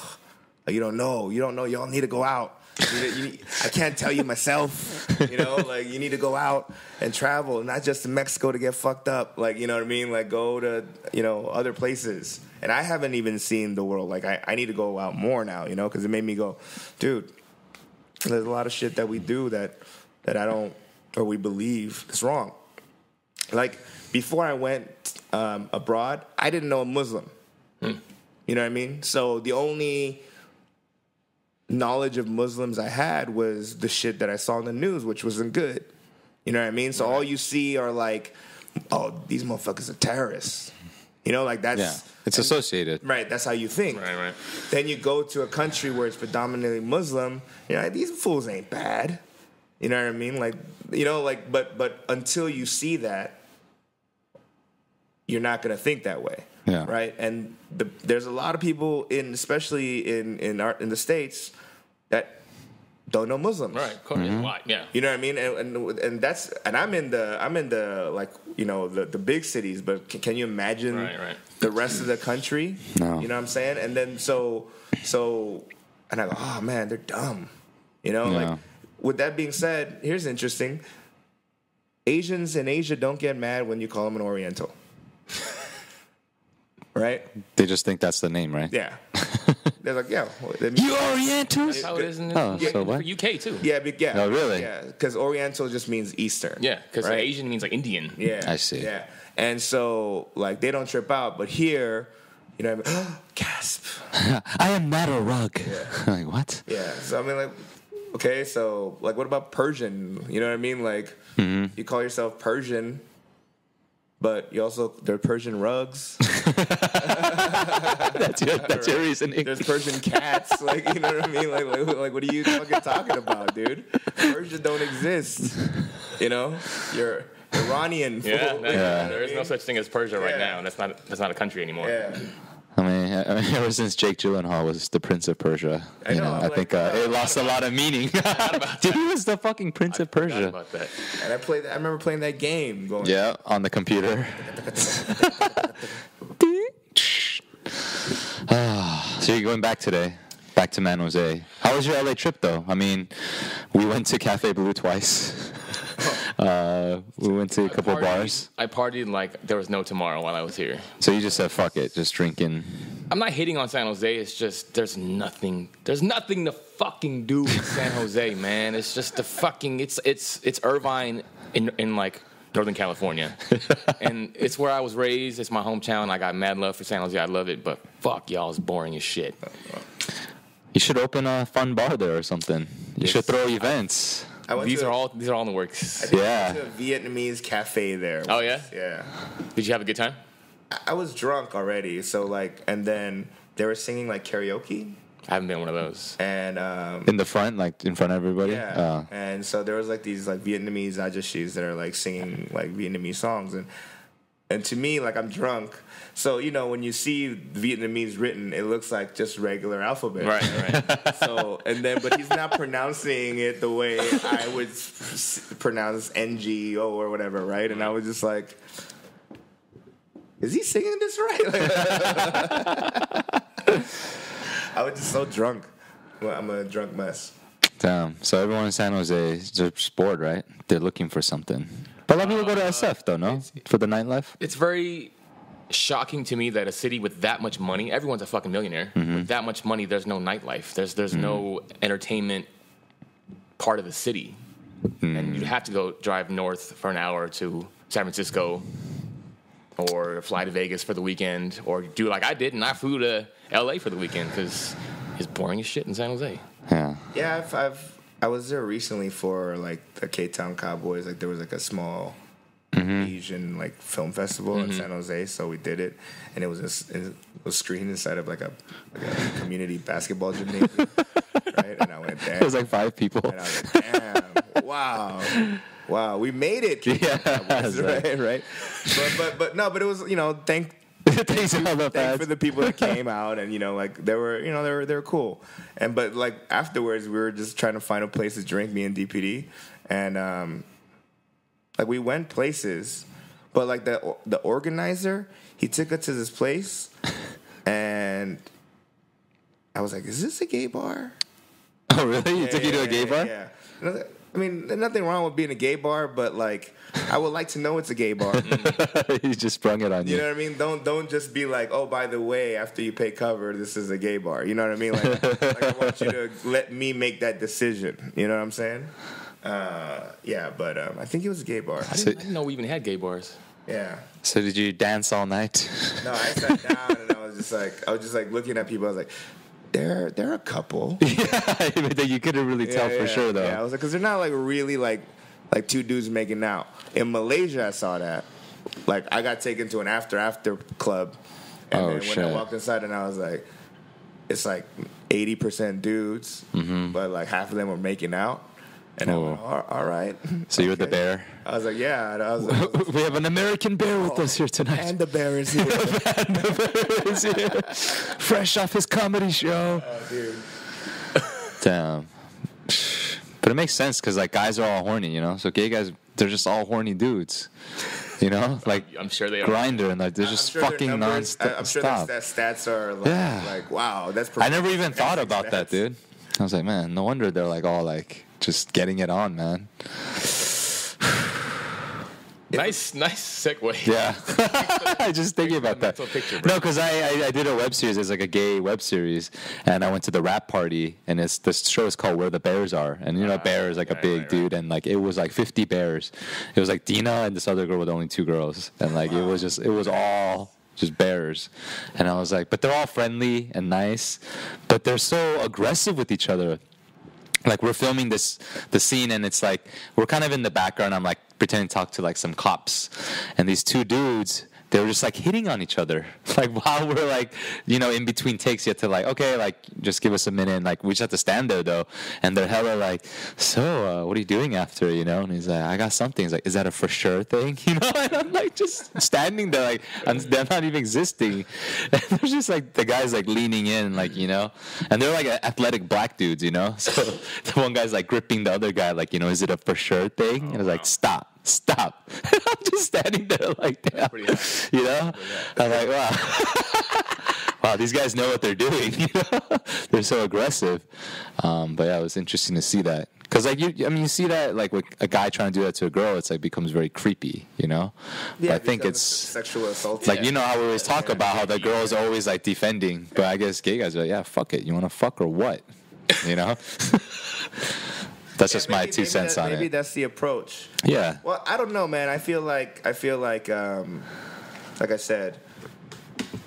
like, you don't know. Y'all need to go out. I can't tell you myself, you know, like you need to go out and travel, not just to Mexico to get fucked up, like, you know what I mean, like go to, you know, other places. And I haven't even seen the world. Like I need to go out more now, you know, because it made me go, dude, there's a lot of shit that we do that I don't, or we believe is wrong. Like before I went abroad, I didn't know a Muslim. You know what I mean? So the only knowledge of Muslims I had was the shit that I saw in the news, which wasn't good. You know what I mean? So all you see are like, oh, these motherfuckers are terrorists. You know, like that's it's associated. Right, that's how you think. Right. Then you go to a country where it's predominantly Muslim, you know, these fools ain't bad. You know what I mean? Like, you know, like but until you see that, you're not going to think that way. Yeah. Right. And there's a lot of people especially in the States that don't know Muslims. Right. Why? Yeah. You know what I mean? And I'm in the like, you know, the big cities, but can you imagine Right. the rest of the country? No. You know what I'm saying? And then so and I go, oh man, they're dumb. You know, Yeah. like with that being said, here's interesting. Asians in Asia don't get mad when you call them an Oriental. Right? They just think that's the name, right? Yeah. They're like, yeah. You Orientals? That's how it is in Oh, yeah, so what? for UK too. Yeah, yeah. Oh, really? Yeah, because Oriental just means Eastern. Yeah, because right? Asian means like Indian. Yeah, I see. Yeah, and so like they don't trip out, but here, you know, what I mean? Gasp. I am not a rug. Like, what? Yeah. So I mean, like, okay, so like, what about Persian? You know what I mean? Like, you call yourself Persian, but they're Persian rugs. That's your reasoning. There's Persian cats. Like, you know what I mean? Like what are you fucking talking about, dude? Persian don't exist. You know, you're Iranian. Yeah, fool. there is no such thing as Persia right Yeah. now, and that's not a country anymore. Yeah. I mean, ever since Jake Gyllenhaal was the Prince of Persia, I know, I think it lost a lot of meaning. Dude, he was the fucking Prince of Forgot Persia. about that. And I remember playing that game. Going, Yeah, on the computer. So you're going back today? back to San Jose. How was your LA trip, though? I mean, we went to Cafe Blue twice. We went to a couple of bars. I partied like there was no tomorrow while I was here. So you just said, fuck it, just drinking. I'm not hating on San Jose. It's just there's nothing to fucking do in San Jose, man. It's just the fucking it's Irvine in like Northern California, and it's where I was raised. It's my hometown. I got mad love for San Jose. I love it, but fuck y'all, it's boring as shit. You should open a fun bar there or something. You should throw events. These are all in the works. I went to a Vietnamese cafe there. Oh yeah, yeah. Did you have a good time? I was drunk already, so like, and then they were singing like karaoke. I haven't been one of those. And in the front, like in front of everybody. Yeah. And so there was like these like Vietnamese ajashis that are like singing like Vietnamese songs, and to me, like, I'm drunk. So, you know, when you see Vietnamese written, it looks like just regular alphabet. Right. So, and then, but he's not pronouncing it the way I would pronounce NGO or whatever, right? And I was just like, is he singing this right? I was just so drunk. Well, I'm a drunk mess. Damn. So everyone in San Jose is just bored, right? They're looking for something. But a lot of people go to SF, though, no? For the nightlife? It's very shocking to me that a city with that much money, everyone's a fucking millionaire. Mm-hmm. With that much money, there's no nightlife. There's no entertainment part of the city. Mm. And you'd have to go drive north for an hour to San Francisco or fly to Vegas for the weekend or do like I did, and I flew to L.A. for the weekend because it's boring as shit in San Jose. Yeah, I was there recently for like the K-Town Cowboys. Like there was like a small Asian like film festival in San Jose, so we did it, and it was screened inside of like a community basketball gymnasium, right? And I went there. It was like 5 people. And I was like, damn, wow, we made it. Cowboys, right. But it was, you know, thank for the people that came out, and you know, like they were cool, but like afterwards we were just trying to find a place to drink, me and DPD, and like we went places, but like the organizer, he took us to this place, and I was like, is this a gay bar? Oh really? He took you to a gay bar? Yeah. I mean, there's nothing wrong with being a gay bar, but like, I would like to know it's a gay bar. He just sprung it on you. You know what I mean? Don't just be like, oh, by the way, after you pay cover, this is a gay bar. You know what I mean? Like I want you to let me make that decision. You know what I'm saying? But I think it was a gay bar. I didn't know we even had gay bars. Yeah. So did you dance all night? No, I sat down and I was just like looking at people. I was like, they're a couple. Yeah, you couldn't really tell for sure though. Yeah, I was like, because they're not like really like 2 dudes making out. In Malaysia, I saw that. Like, I got taken to an after club, and then when I walked inside, and I was like, it's like 80% dudes, but like half of them were making out. And I went, all right. So you're the bear? I was like, yeah. We have an American bear with us here tonight. And the bear is here. Fresh off his comedy show. Oh, dude. Damn. But it makes sense because like guys are all horny, you know? So gay guys, they're just all horny dudes. You know? Like, I'm sure they are. Grindr, and like they're just fucking non-stop. I'm sure that stats are like wow. That's I never even thought about that, dude. I was like, man, no wonder they're like all like just getting it on, man. Nice segue. Yeah. I just thinking about that. Picture, no, because I did a web series. It's like a gay web series, and I went to the rap party, and this show is called Where the Bears Are, and you know, Bear is like a big dude, and like it was like 50 bears. It was like Dina and this other girl with only 2 girls, and like it was all just bears, and I was like, but they're all friendly and nice, but they're so aggressive with each other. Like we're filming the scene, and it's like we're kind of in the background. I'm like pretending to talk to like some cops, and these 2 dudes, they were just like hitting on each other. Like while we're like, you know, in between takes, you have to like, okay, like just give us a minute. And, like we just have to stand there though, and they're hella like, so what are you doing after? You know, and he's like, I got something. He's like, is that a for sure thing? You know, and I'm like just standing there like they're not even existing. And there's just like the guys like leaning in, like, you know, and they're like athletic black dudes, you know. So the one guy's like gripping the other guy, like, you know, is it a for sure thing? And I was like, stop. Stop. I'm just standing there like that. You know? I'm like, wow. Wow, these guys know what they're doing. You know? They're so aggressive. But yeah, it was interesting to see that. Because like you see that like with a guy trying to do that to a girl, it's like becomes very creepy, you know. Yeah, but I think it's sexual assault. like you know how we always talk about how the girls are always like defending, but I guess gay guys are like, yeah, fuck it, you want to fuck or what, you know. That's just my 2 cents on it. Maybe that's the approach. Yeah. Well, I don't know, man. I feel like I said,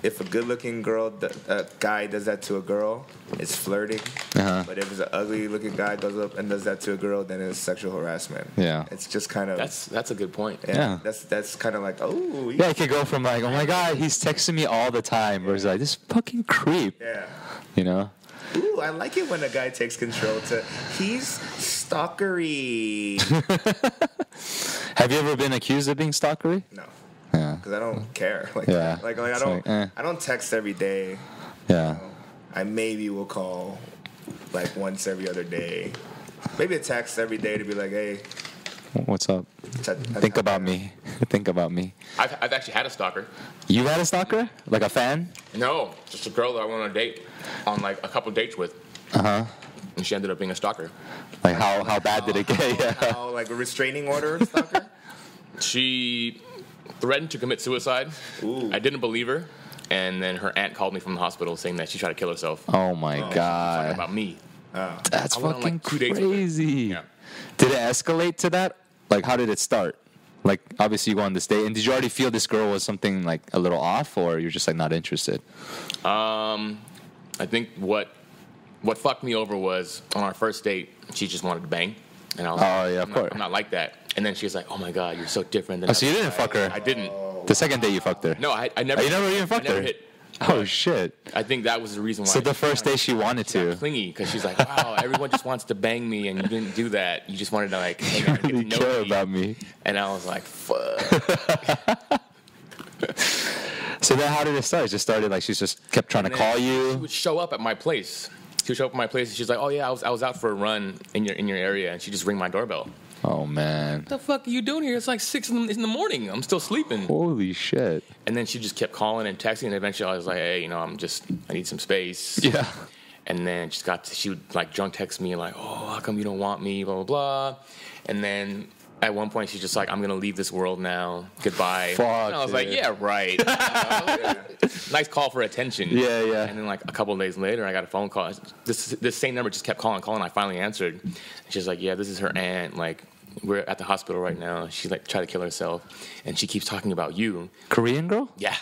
if a good-looking guy does that to a girl, it's flirting. Uh-huh. But if it's an ugly-looking guy goes up and does that to a girl, then it's sexual harassment. Yeah. It's just kind of That's a good point. Yeah. That's kind of like, oh. Yeah, it could go from like, oh my god, he's texting me all the time, versus like this fucking creep. Yeah. You know. Ooh, I like it when a guy takes control. He's stalkery. Have you ever been accused of being stalkery? No. Yeah. Because I don't care. Like, Yeah. like I It's don't. like, I don't text every day. Yeah. You know? I maybe will call like once every other day. Maybe a text every day to be like, hey. What's up? Think about me. Think about me. I've actually had a stalker. You had a stalker? Like a fan? No, just a girl that I went on a date, on like a couple dates with. Uh-huh. And she ended up being a stalker. Like how bad did it get? Yeah. How, like a restraining order stalker? She threatened to commit suicide. Ooh. I didn't believe her. And then her aunt called me from the hospital saying that she tried to kill herself. Oh my Talking god. about me. That's I went on, fucking like, 2 dates with her. crazy. Yeah. Did it escalate to that? Like how did it start? Like obviously you go on this date, and did you already feel this girl was something like a little off, or you're just like not interested? I think what fucked me over was on our first date, she just wanted to bang. And I was Oh yeah, of course. I'm not like that. And then she was like, oh my God, you're so different than Oh, so you didn't fuck her? I didn't. The second day you fucked her? No, I never. Oh, you never even fucked I never her? hit. Oh shit. I think that was the reason why. So the first day she wanted to. Clingy, because she's like, wow, everyone just wants to bang me, and you didn't do that. You just wanted to like hang You out and really get to know care me. about me. And I was like, fuck. So then how did it start? It just started like she just kept trying to call She you. would show up at my place. She would show up at my place, and she's like, oh yeah, I was out for a run in your area, and she just ring my doorbell. Oh man. What the fuck are you doing here? It's like 6 in the morning. I'm still sleeping. Holy shit. And then she just kept calling and texting, and eventually I was like, hey, I need some space. Yeah. And then she would like drunk text me like, oh, how come you don't want me, blah, blah, blah. And then at one point she's just like, I'm going to leave this world now. Goodbye. Fuck, and I was like, yeah, right. Nice call for attention. Yeah, yeah. And then like a couple of days later, I got a phone call. This same number just kept calling. I finally answered. And she's like, yeah, this is her aunt. Like, we're at the hospital right now. She like tried to kill herself, and she keeps talking about you. Korean girl? Yeah.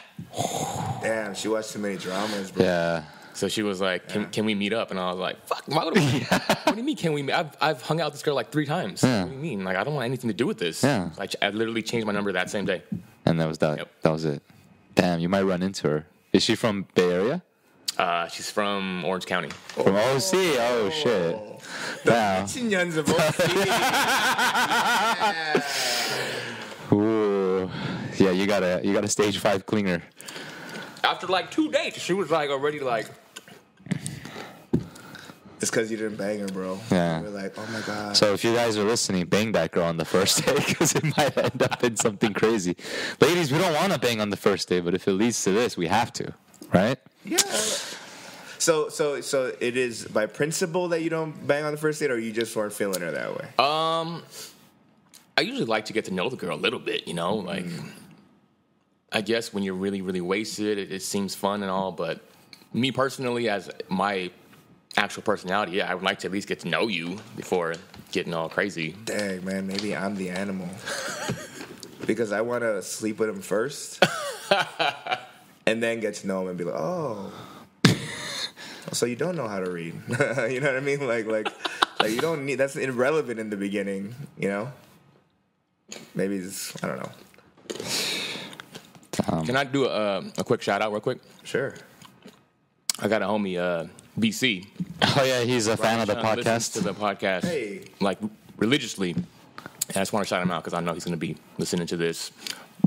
Damn, she watched too many dramas, bro. Yeah. So she was like, can we meet up? And I was like, fuck, why would we? What do you mean, can we meet? I've hung out with this girl like 3 times. Yeah. What do you mean? Like, I don't want anything to do with this. Yeah. I literally changed my number that same day. And that was that. Yep. That was it. Damn, you might run into her. Is she from Bay Area? She's from Orange County. From OC? Oh shit. Wow. Chinyans of OC. Ooh. Yeah, you got a stage 5 clinger. After like 2 dates, she was like already like. It's because you didn't bang her, bro. Yeah. We're like, oh my god. So if you guys are listening, bang that girl on the first day, because it might end up in something crazy. Ladies, we don't want to bang on the first day, but if it leads to this, we have to, right? Yeah. So it is by principle that you don't bang on the first date, or you just weren't feeling her that way? I usually like to get to know the girl a little bit, like. I guess when you're really, really wasted, it seems fun and all, but me personally, as my actual personality, yeah, I would like to at least get to know you before getting all crazy. Dang, man, maybe I'm the animal. Because I want to sleep with him first, and then get to know him and be like, oh, so you don't know how to read. You know what I mean? Like you don't need, that's irrelevant in the beginning, Maybe it's, I don't know. Can I do a quick shout out real quick? Sure. I got a homie, BC. Oh yeah, he's a fan of the Listens podcast. to the podcast, Hey. like religiously. And I just want to shout him out because I know he's going to be listening to this.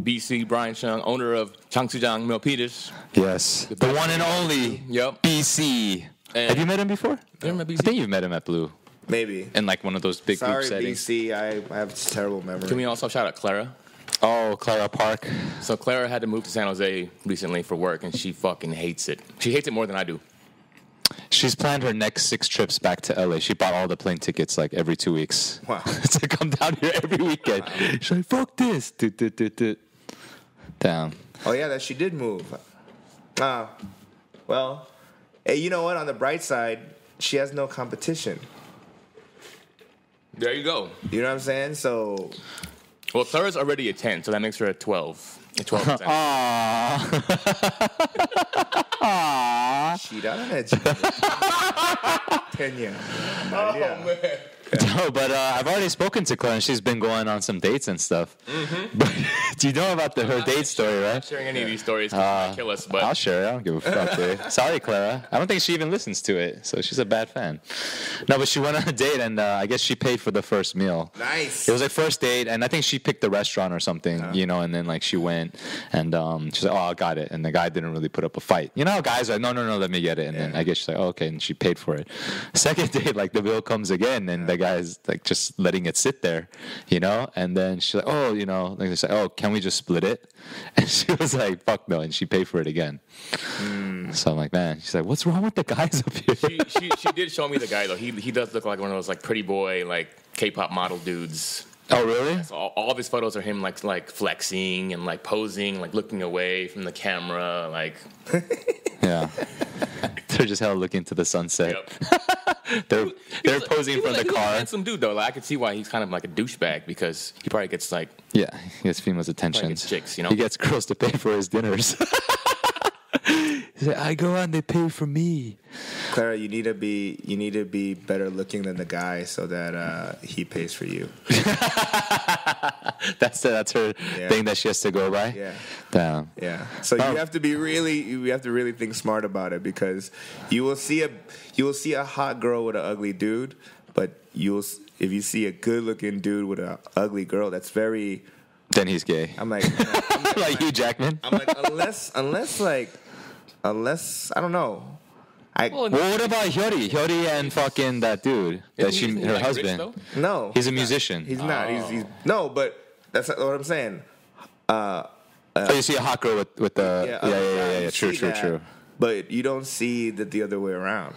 BC Brian Chung, owner of Changsujang Milpitas. Yes, the one and only Yep. BC. And- Have you met him before? You ever met BC? I think you've met him at Blue. Maybe. in like one of those big group Sorry, settings. BC. I have terrible memory. Can we also shout out Clara? Oh, Clara Park. So Clara had to move to San Jose recently for work, and she fucking hates it. She hates it more than I do. She's planned her next 6 trips back to LA. She bought all the plane tickets like every 2 weeks. Wow. To come down here every weekend. She's like, fuck this. Damn. Oh yeah, that she did move. Well, hey, you know what? On the bright side, she has no competition. There you go. You know what I'm saying? So, Well, Clara's already a 10, so that makes her a 12. A 12%. she done it. Kenya. man. No, but I've already spoken to Claire, and she's been going on some dates and stuff. Mm-hmm. But do you know about her date story, I'm right? not sharing any of these stories because they might kill us, but I'll share it. I don't give a fuck, dude. Sorry, Clara. I don't think she even listens to it, so she's a bad fan. No, but she went on a date, and I guess she paid for the first meal. Nice. It was like first date, and I think she picked the restaurant or something, you know, and then like she went, and she's like, oh, I got it. And the guy didn't really put up a fight. You know how guys are like, no, let me get it. And then I guess she's like, oh, okay, and she paid for it. Second date, like the bill comes again, and the guy's like just letting it sit there, you know? And then she's like, oh, you know, like they say, oh, can we just split it? And she was like, fuck no, and she paid for it again. So I'm like, man, she's like, what's wrong with the guys up here? she did show me the guy though. He does look like one of those like pretty boy like K-pop model dudes. Oh, really? So all of his photos are him like flexing and like posing, like looking away from the camera, like. Yeah. They're just hella looking to the sunset. Yep. they're posing from the He was a car. handsome dude though. Like, I could see why he's kind of like a douchebag because he probably gets like Yeah, he gets females' probably attention. gets chicks, you know. He gets girls to pay for his dinners. He's like, I go on, they pay for me. Clara, you need to be better looking than the guy so that he pays for you. That's her thing that she has to go by. Yeah. Damn. Yeah. So you have to really think smart about it because you will see a hot girl with an ugly dude, but if you see a good looking dude with an ugly girl, that's very. Then he's gay. I'm like Like Hugh Jackman. I'm like unless I don't know. Well, what about Hyori? Hyori and fucking that dude that her husband. No, He's a musician. He's not. He's no, but that's not what I'm saying. Oh, you see a hot girl with the yeah. you True. see that, But you don't see that the other way around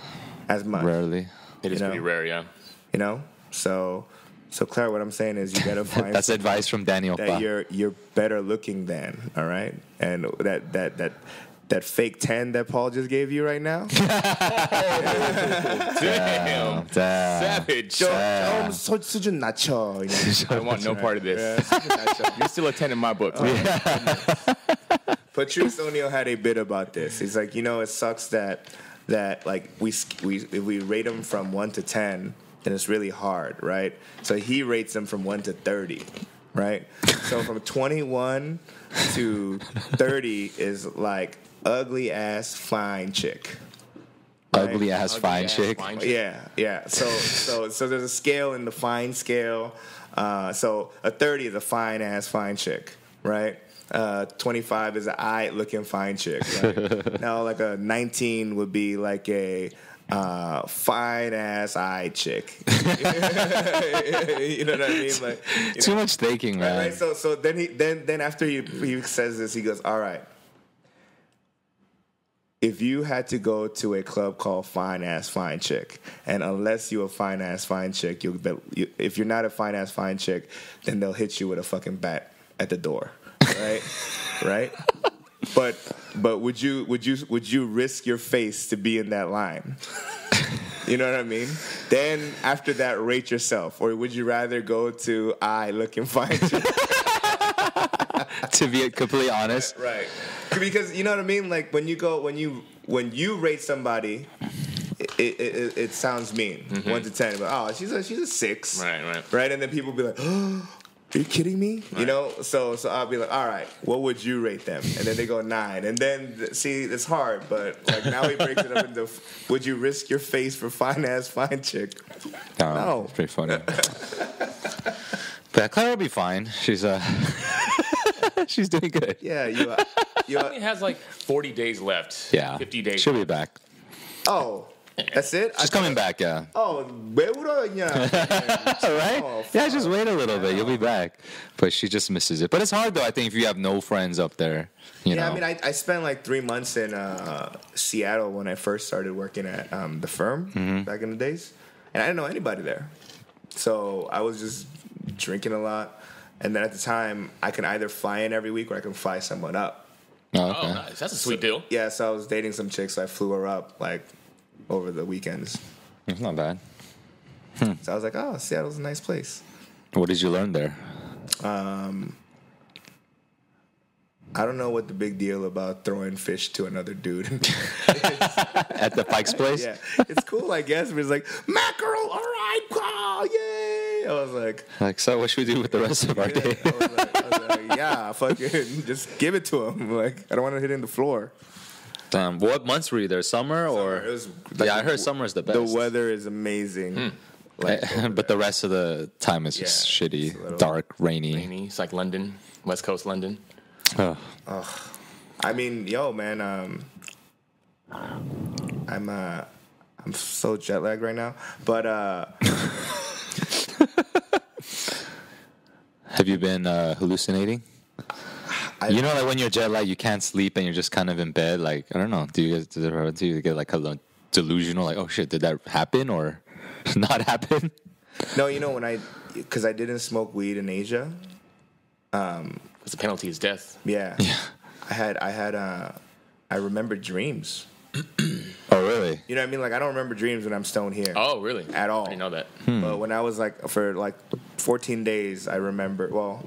as much. Rarely. It is pretty rare, yeah. You know, so Claire, what I'm saying is you gotta find That's advice from Daniel. that you're better looking than, all right, and that fake 10 that Paul just gave you right now. Damn. Savage. 수준 낮춰. I want no part of this. You're still a 10 in my book. Patrice O'Neal had a bit about this. He's like, it sucks that like if we rate him from 1 to 10, then it's really hard, right? So he rates them from 1 to 30, right? So from 21 to 30 is like ugly ass fine chick. Right? Ugly ass fine chick. Yeah. So there's a scale in the fine scale. So a 30 is a fine ass fine chick, right? 25 is an eye looking fine chick. Right? Now like a 19 would be like a fine ass eye chick. You know what I mean? Like Too much thinking, man. right? So then after he says this, he goes, all right. If you had to go to a club called Fine Ass Fine Chick, and unless you're a fine ass fine chick, if you're not a fine ass fine chick, then they'll hit you with a fucking bat at the door, right? Right? But would you risk your face to be in that line? You know what I mean? Then after that, rate yourself, or would you rather go to eye looking fine chick? To be completely honest, Right. Because you know what I mean? Like when you rate somebody, it sounds mean. 1 to 10. But she's a 6. Right? And then people be like, oh, are you kidding me? Right. You know? So I'll be like, all right, what would you rate them? And then they go 9. And then see, it's hard, but like now he breaks it up into would you risk your face for fine ass fine chick? No. It's pretty funny. But Claire will be fine. She's she's doing good. Yeah, He only has like 40 days left. Yeah. 50 days. She'll be back. Oh, That's it? She's coming back, yeah. Oh, Right? Oh, Yeah, just wait a little bit. You'll be back. But she just misses it. But it's hard, though, I think, if you have no friends up there. You know? I mean, I spent like 3 months in Seattle when I first started working at the firm back in the days. And I didn't know anybody there. So I was just drinking a lot. And then at the time, I can either fly in every week or I can fly someone up. Oh, okay. Oh, nice. That's a sweet deal. Yeah, so I was dating some chick, so I flew her up like over the weekends. It's not bad. So I was like, oh, Seattle's a nice place. What did you learn there? I don't know what the big deal about throwing fish to another dude. At the Pike's place? Yeah, it's cool, I guess. But it's like, mackerel, all right, wow, yay. I was like, So what should we do with the rest of our day? I was like, yeah, fucking just give it to him. Like, I don't want to hit in the floor. Damn, what months were you there? Summer or? It was like, Yeah, I heard summer is the best. The weather is amazing. Like, But the rest of the time is just Yeah, it's a shitty, little- dark, rainy. Rainy. It's like London, West Coast London. Oh. I mean, yo, man, I'm so jet lagged right now. But Have you been hallucinating? You know, like when you're jet lagged, you can't sleep and you're just kind of in bed. Like, I don't know. Do you get like a delusional? Like, oh shit, did that happen or not happen? no, you know because I didn't smoke weed in Asia. Because the penalty is death. Yeah. I remember dreams. Oh really? You know what I mean? Like I don't remember dreams when I'm stoned here. Oh, really? At all. I didn't know that. But when I was like for like 14 days, I remember. Well,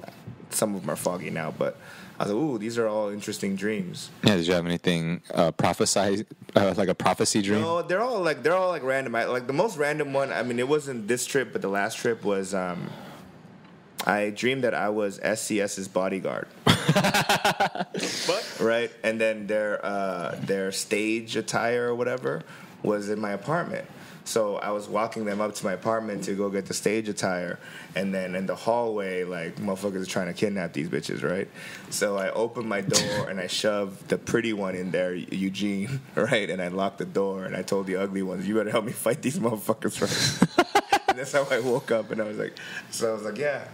some of them are foggy now, but I was like, ooh, these are all interesting dreams. Yeah. Did you have anything prophesy like a prophecy dream? No, they're all like random. Like the most random one. I mean, it wasn't this trip, but the last trip was. I dreamed that I was SCS's bodyguard. Right, and then their stage attire or whatever was in my apartment. So I was walking them up to my apartment to go get the stage attire, and then in the hallway, like motherfuckers are trying to kidnap these bitches, right? So I opened my door and I shoved the pretty one in there, Eugene, right? And I locked the door and I told the ugly ones, "You better help me fight these motherfuckers right." And that's how I woke up, and I was like, yeah,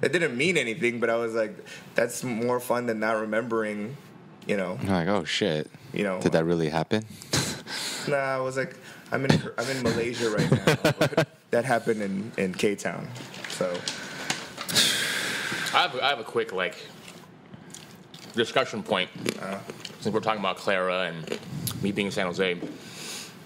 it didn't mean anything, but I was like, that's more fun than not remembering, you know. I'm like, oh shit. You know, Did that really happen? Nah, I was like, I'm in Malaysia right now, but that happened in K-Town. So I have a quick like discussion point. Since we're talking about Clara and me being in San Jose,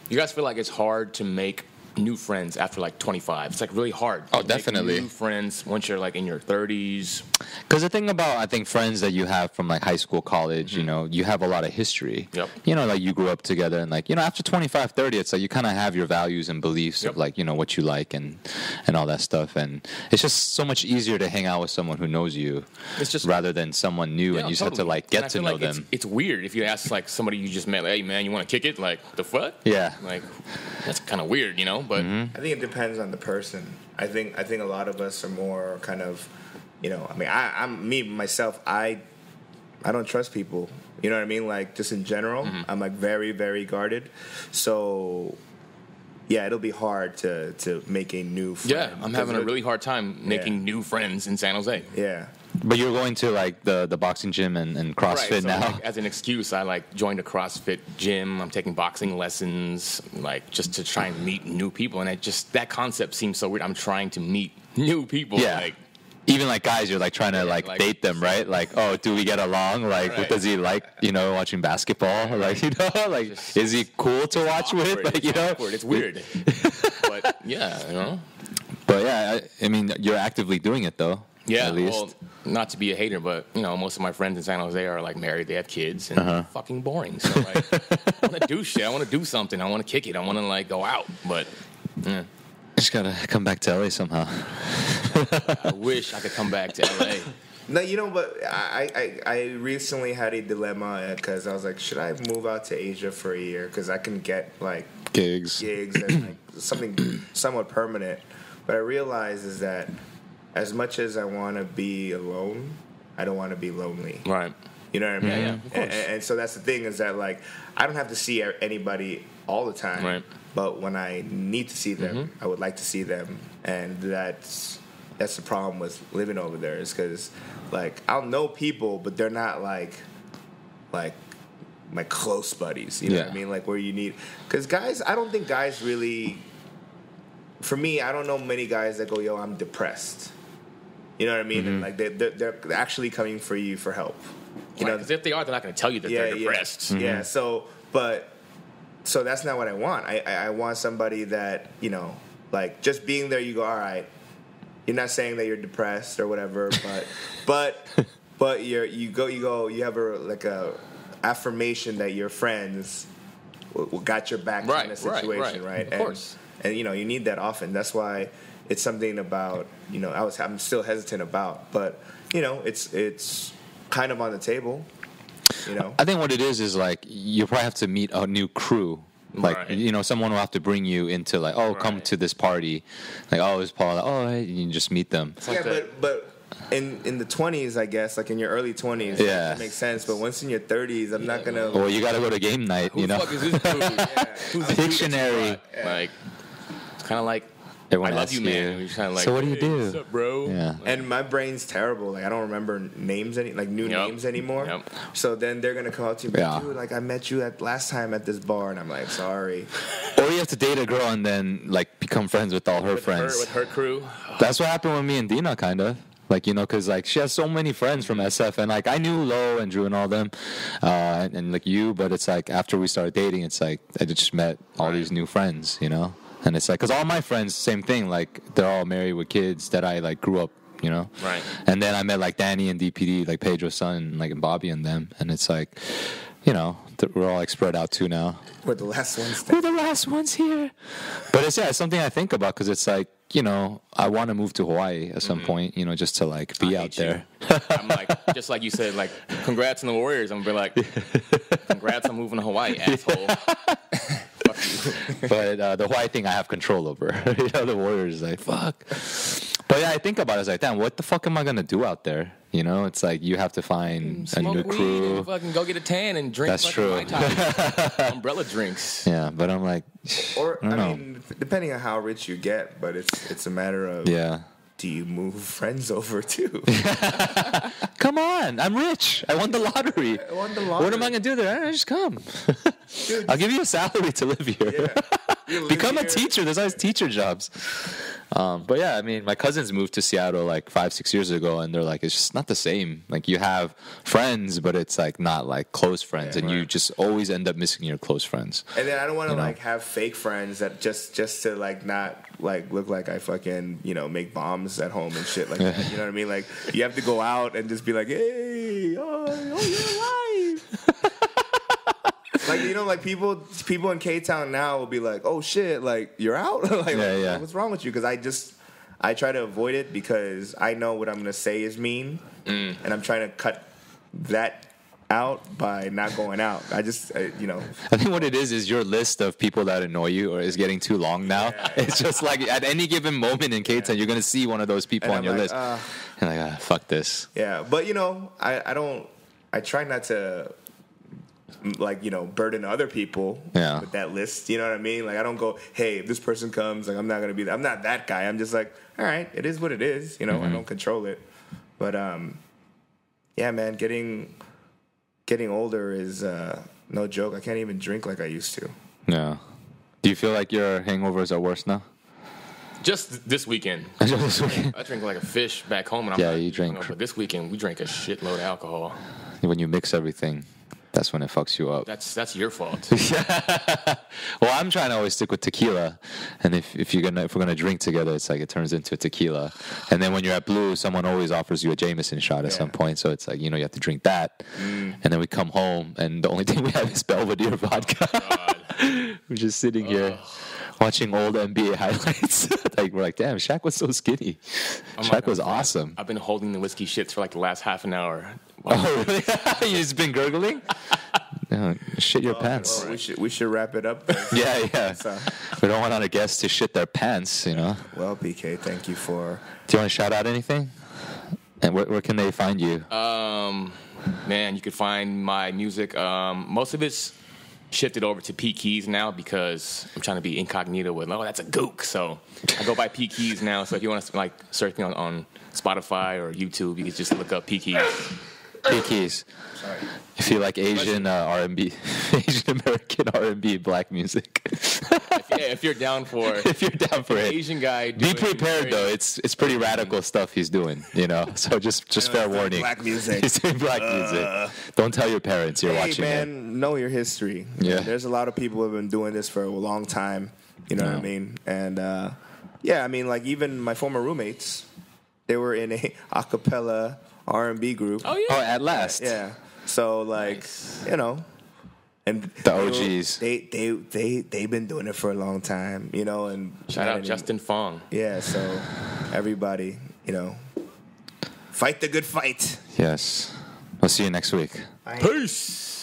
you guys feel like it's hard to make new friends after like 25? It's like really hard. Oh, to definitely. Make new friends once you're like in your 30s. Because the thing about, I think, friends that you have from like high school, college, you know, you have a lot of history. Yep. You know, like you grew up together, and like, you know, after 25, 30, it's like you kind of have your values and beliefs Yep. of like, you know, what you like and all that stuff. And it's just so much easier to hang out with someone who knows you It's just rather than someone new, and you just have to like And get I to feel know like them. It's weird if you ask like somebody you just met, like, hey man, you want to kick it? Like the fuck? Yeah. Like that's kind of weird, you know? But I think it depends on the person. I think a lot of us are more kind of, you know. I mean, I'm me myself. I don't trust people. You know what I mean? Like just in general, I'm like very, very guarded. So yeah, it'll be hard to make a new friend. yeah, I'm having a really hard time making new friends in San Jose. Yeah. But you're going to like the boxing gym and CrossFit Right, so now. like, as an excuse, I like joined a CrossFit gym. I'm taking boxing lessons, like just to try and meet new people. And that concept seems so weird. I'm trying to meet new people. Yeah. Like, Even like guys, you're like trying to like date them, right? Like, oh, do we get along? Like, what Right. does he like? You know, watching basketball? Like, you know, like, is he cool to watch with? awkward. Like, you know, Awkward. It's weird. But yeah, you know. But yeah, I mean, you're actively doing it though. Yeah, at least. well, not to be a hater, but you know, most of my friends in San Jose are like married. They have kids, and they're fucking boring. So like, I want to do shit. I want to do something. I want to kick it. I want to like go out. But yeah. Just gotta come back to LA somehow. I wish I could come back to LA. No, you know, but I recently had a dilemma because I was like, should I move out to Asia for a year? Because I can get like Gigs. and like something somewhat permanent. But I realized is that as much as I want to be alone, I don't want to be lonely. Right. You know what I mean? Yeah, of course. And so that's the thing is that like I don't have to see anybody all the time, Right. but when I need to see them, I would like to see them, and that's the problem with living over there is because like I'll know people, but they're not like my close buddies. You know what I mean? Like where you need because guys, I don't think guys really. For me, I don't know many guys that go, "Yo, I'm depressed." You know what I mean? And like they're actually coming for you for help. You know, because if they are, they're not going to tell you that they're depressed. Yeah. So that's not what I want. I want somebody that like just being there. You go, all right. You're not saying that you're depressed or whatever, but you have a affirmation that your friends got your back kind of situation, right? Of course. And you need that often. That's why it's something about I'm still hesitant about, but it's kind of on the table. I think what it is like you probably have to meet a new crew. Like someone will have to bring you into like come to this party, like it's Paul. Hey, you can just meet them. Yeah, but in the 20s, I guess, like in your early 20s, that makes sense. But once in your 30s, I'm not gonna. Well, you got to go to game night. Who the fuck is this dude? Who's Dictionary? Like it's kind of like. Everyone I love you, man. You. You're kind of like, so what do you do? What's up, bro? Yeah. And my brain's terrible. Like I don't remember names names anymore. Yep. So then they're gonna come up to me, dude. Like I met you last time at this bar, and I'm like, sorry. Or you have to date a girl and then like become friends with all her friends. With her crew. That's what happened with me and Dina, kind of. Like, because like she has so many friends from SF, and like I knew Lo and Drew and all them, and like you, but it's like after we started dating, it's like I just met all these new friends, And it's like, because all my friends, same thing, like, they're all married with kids that I, like, grew up, Right. And then I met, like, Danny and DPD, like, Pedro's son, like, and Bobby and them. And it's like, we're all, like, spread out, too, now. We're the last ones. We're the last ones here. But it's something I think about, because it's like, I want to move to Hawaii at some point, just to, like, be out there. I'm like, just like you said, like, congrats on the Warriors. I'm going to be like, congrats on moving to Hawaii, asshole. But the Hawaii thing I have control over. The Warriors like fuck. But yeah, I think about it. It's like, damn, what the fuck am I gonna do out there? It's like you have to find a new crew. And fucking go get a tan and drink. That's true. Umbrella drinks. Yeah, but I'm like, or I mean, depending on how rich you get, but it's a matter of do you move friends over too? Come on, I'm rich. I won the lottery. What am I gonna do there? I just come. Dude, I'll give you a salary to live here. Yeah. Become a teacher. There's always teacher jobs. But yeah, I mean, my cousins moved to Seattle like 5-6 years ago, and they're like, it's just not the same. Like you have friends, but it's like not like close friends, and you just always end up missing your close friends. And then I don't want to like have fake friends that just to like not like look like I fucking make bombs at home and shit like that. You know what I mean? Like you have to go out and just be like, hey, you're alive. Like like people in K-Town now will be like, oh shit, like you're out. like what's wrong with you? Because I try to avoid it because I know what I'm gonna say is mean, and I'm trying to cut that out by not going out. I just I think what it is your list of people that annoy you or is getting too long now. It's just like at any given moment in K-Town, you're gonna see one of those people on your list. You're like, fuck this. Yeah, but I try not to like burden other people with that list. You know what I mean? Like I don't go, hey, if this person comes, like I'm not that guy. I'm just like, all right, it is what it is. I don't control it. But yeah, man, getting older is no joke. I can't even drink like I used to. Yeah. Do you feel like your hangovers are worse now? Just this weekend. I drink like a fish back home. And you drink. But this weekend we drank a shitload of alcohol. When you mix everything. That's when it fucks you up. That's your fault. Well, I'm trying to always stick with tequila, and if we're gonna drink together, it's like it turns into a tequila. And then when you're at Blue, someone always offers you a Jameson shot at some point. So it's like you have to drink that. And then we come home, and the only thing we have is Belvedere vodka. We're just sitting here watching old NBA highlights. Like we're like, damn, Shaq was so skinny. Shaq was awesome. I've been holding the whiskey shits for like the last half an hour. Oh, really? You've just been gurgling? Shit your pants. We should wrap it up then. Yeah. We don't want our guests to shit their pants, Well, BK, thank you for... Do you want to shout out anything? And where can they find you? Man, you could find my music. Most of it's shifted over to Pete Keys now because I'm trying to be incognito with, that's a gook. So I go by Pete Keys now. So if you want to like search me on Spotify or YouTube, you can just look up Pete Keys. Pete Keys. Sorry. If you like Asian R&B, Asian American R&B, black music. If you're down for if you're down for it, Asian guy. Be prepared though. It's pretty radical stuff he's doing. So just fair warning. Black music. He's doing black music. Don't tell your parents you're watching it. Hey man, know your history. Yeah. There's a lot of people who have been doing this for a long time. You know what I mean? And like even my former roommates, they were in a acapella R&B group. Oh yeah. Oh, at last. Yeah. So like, and The OGs. They've been doing it for a long time, and Shout out Justin Fong. Yeah, so everybody, fight the good fight. Yes. We'll see you next week. Peace.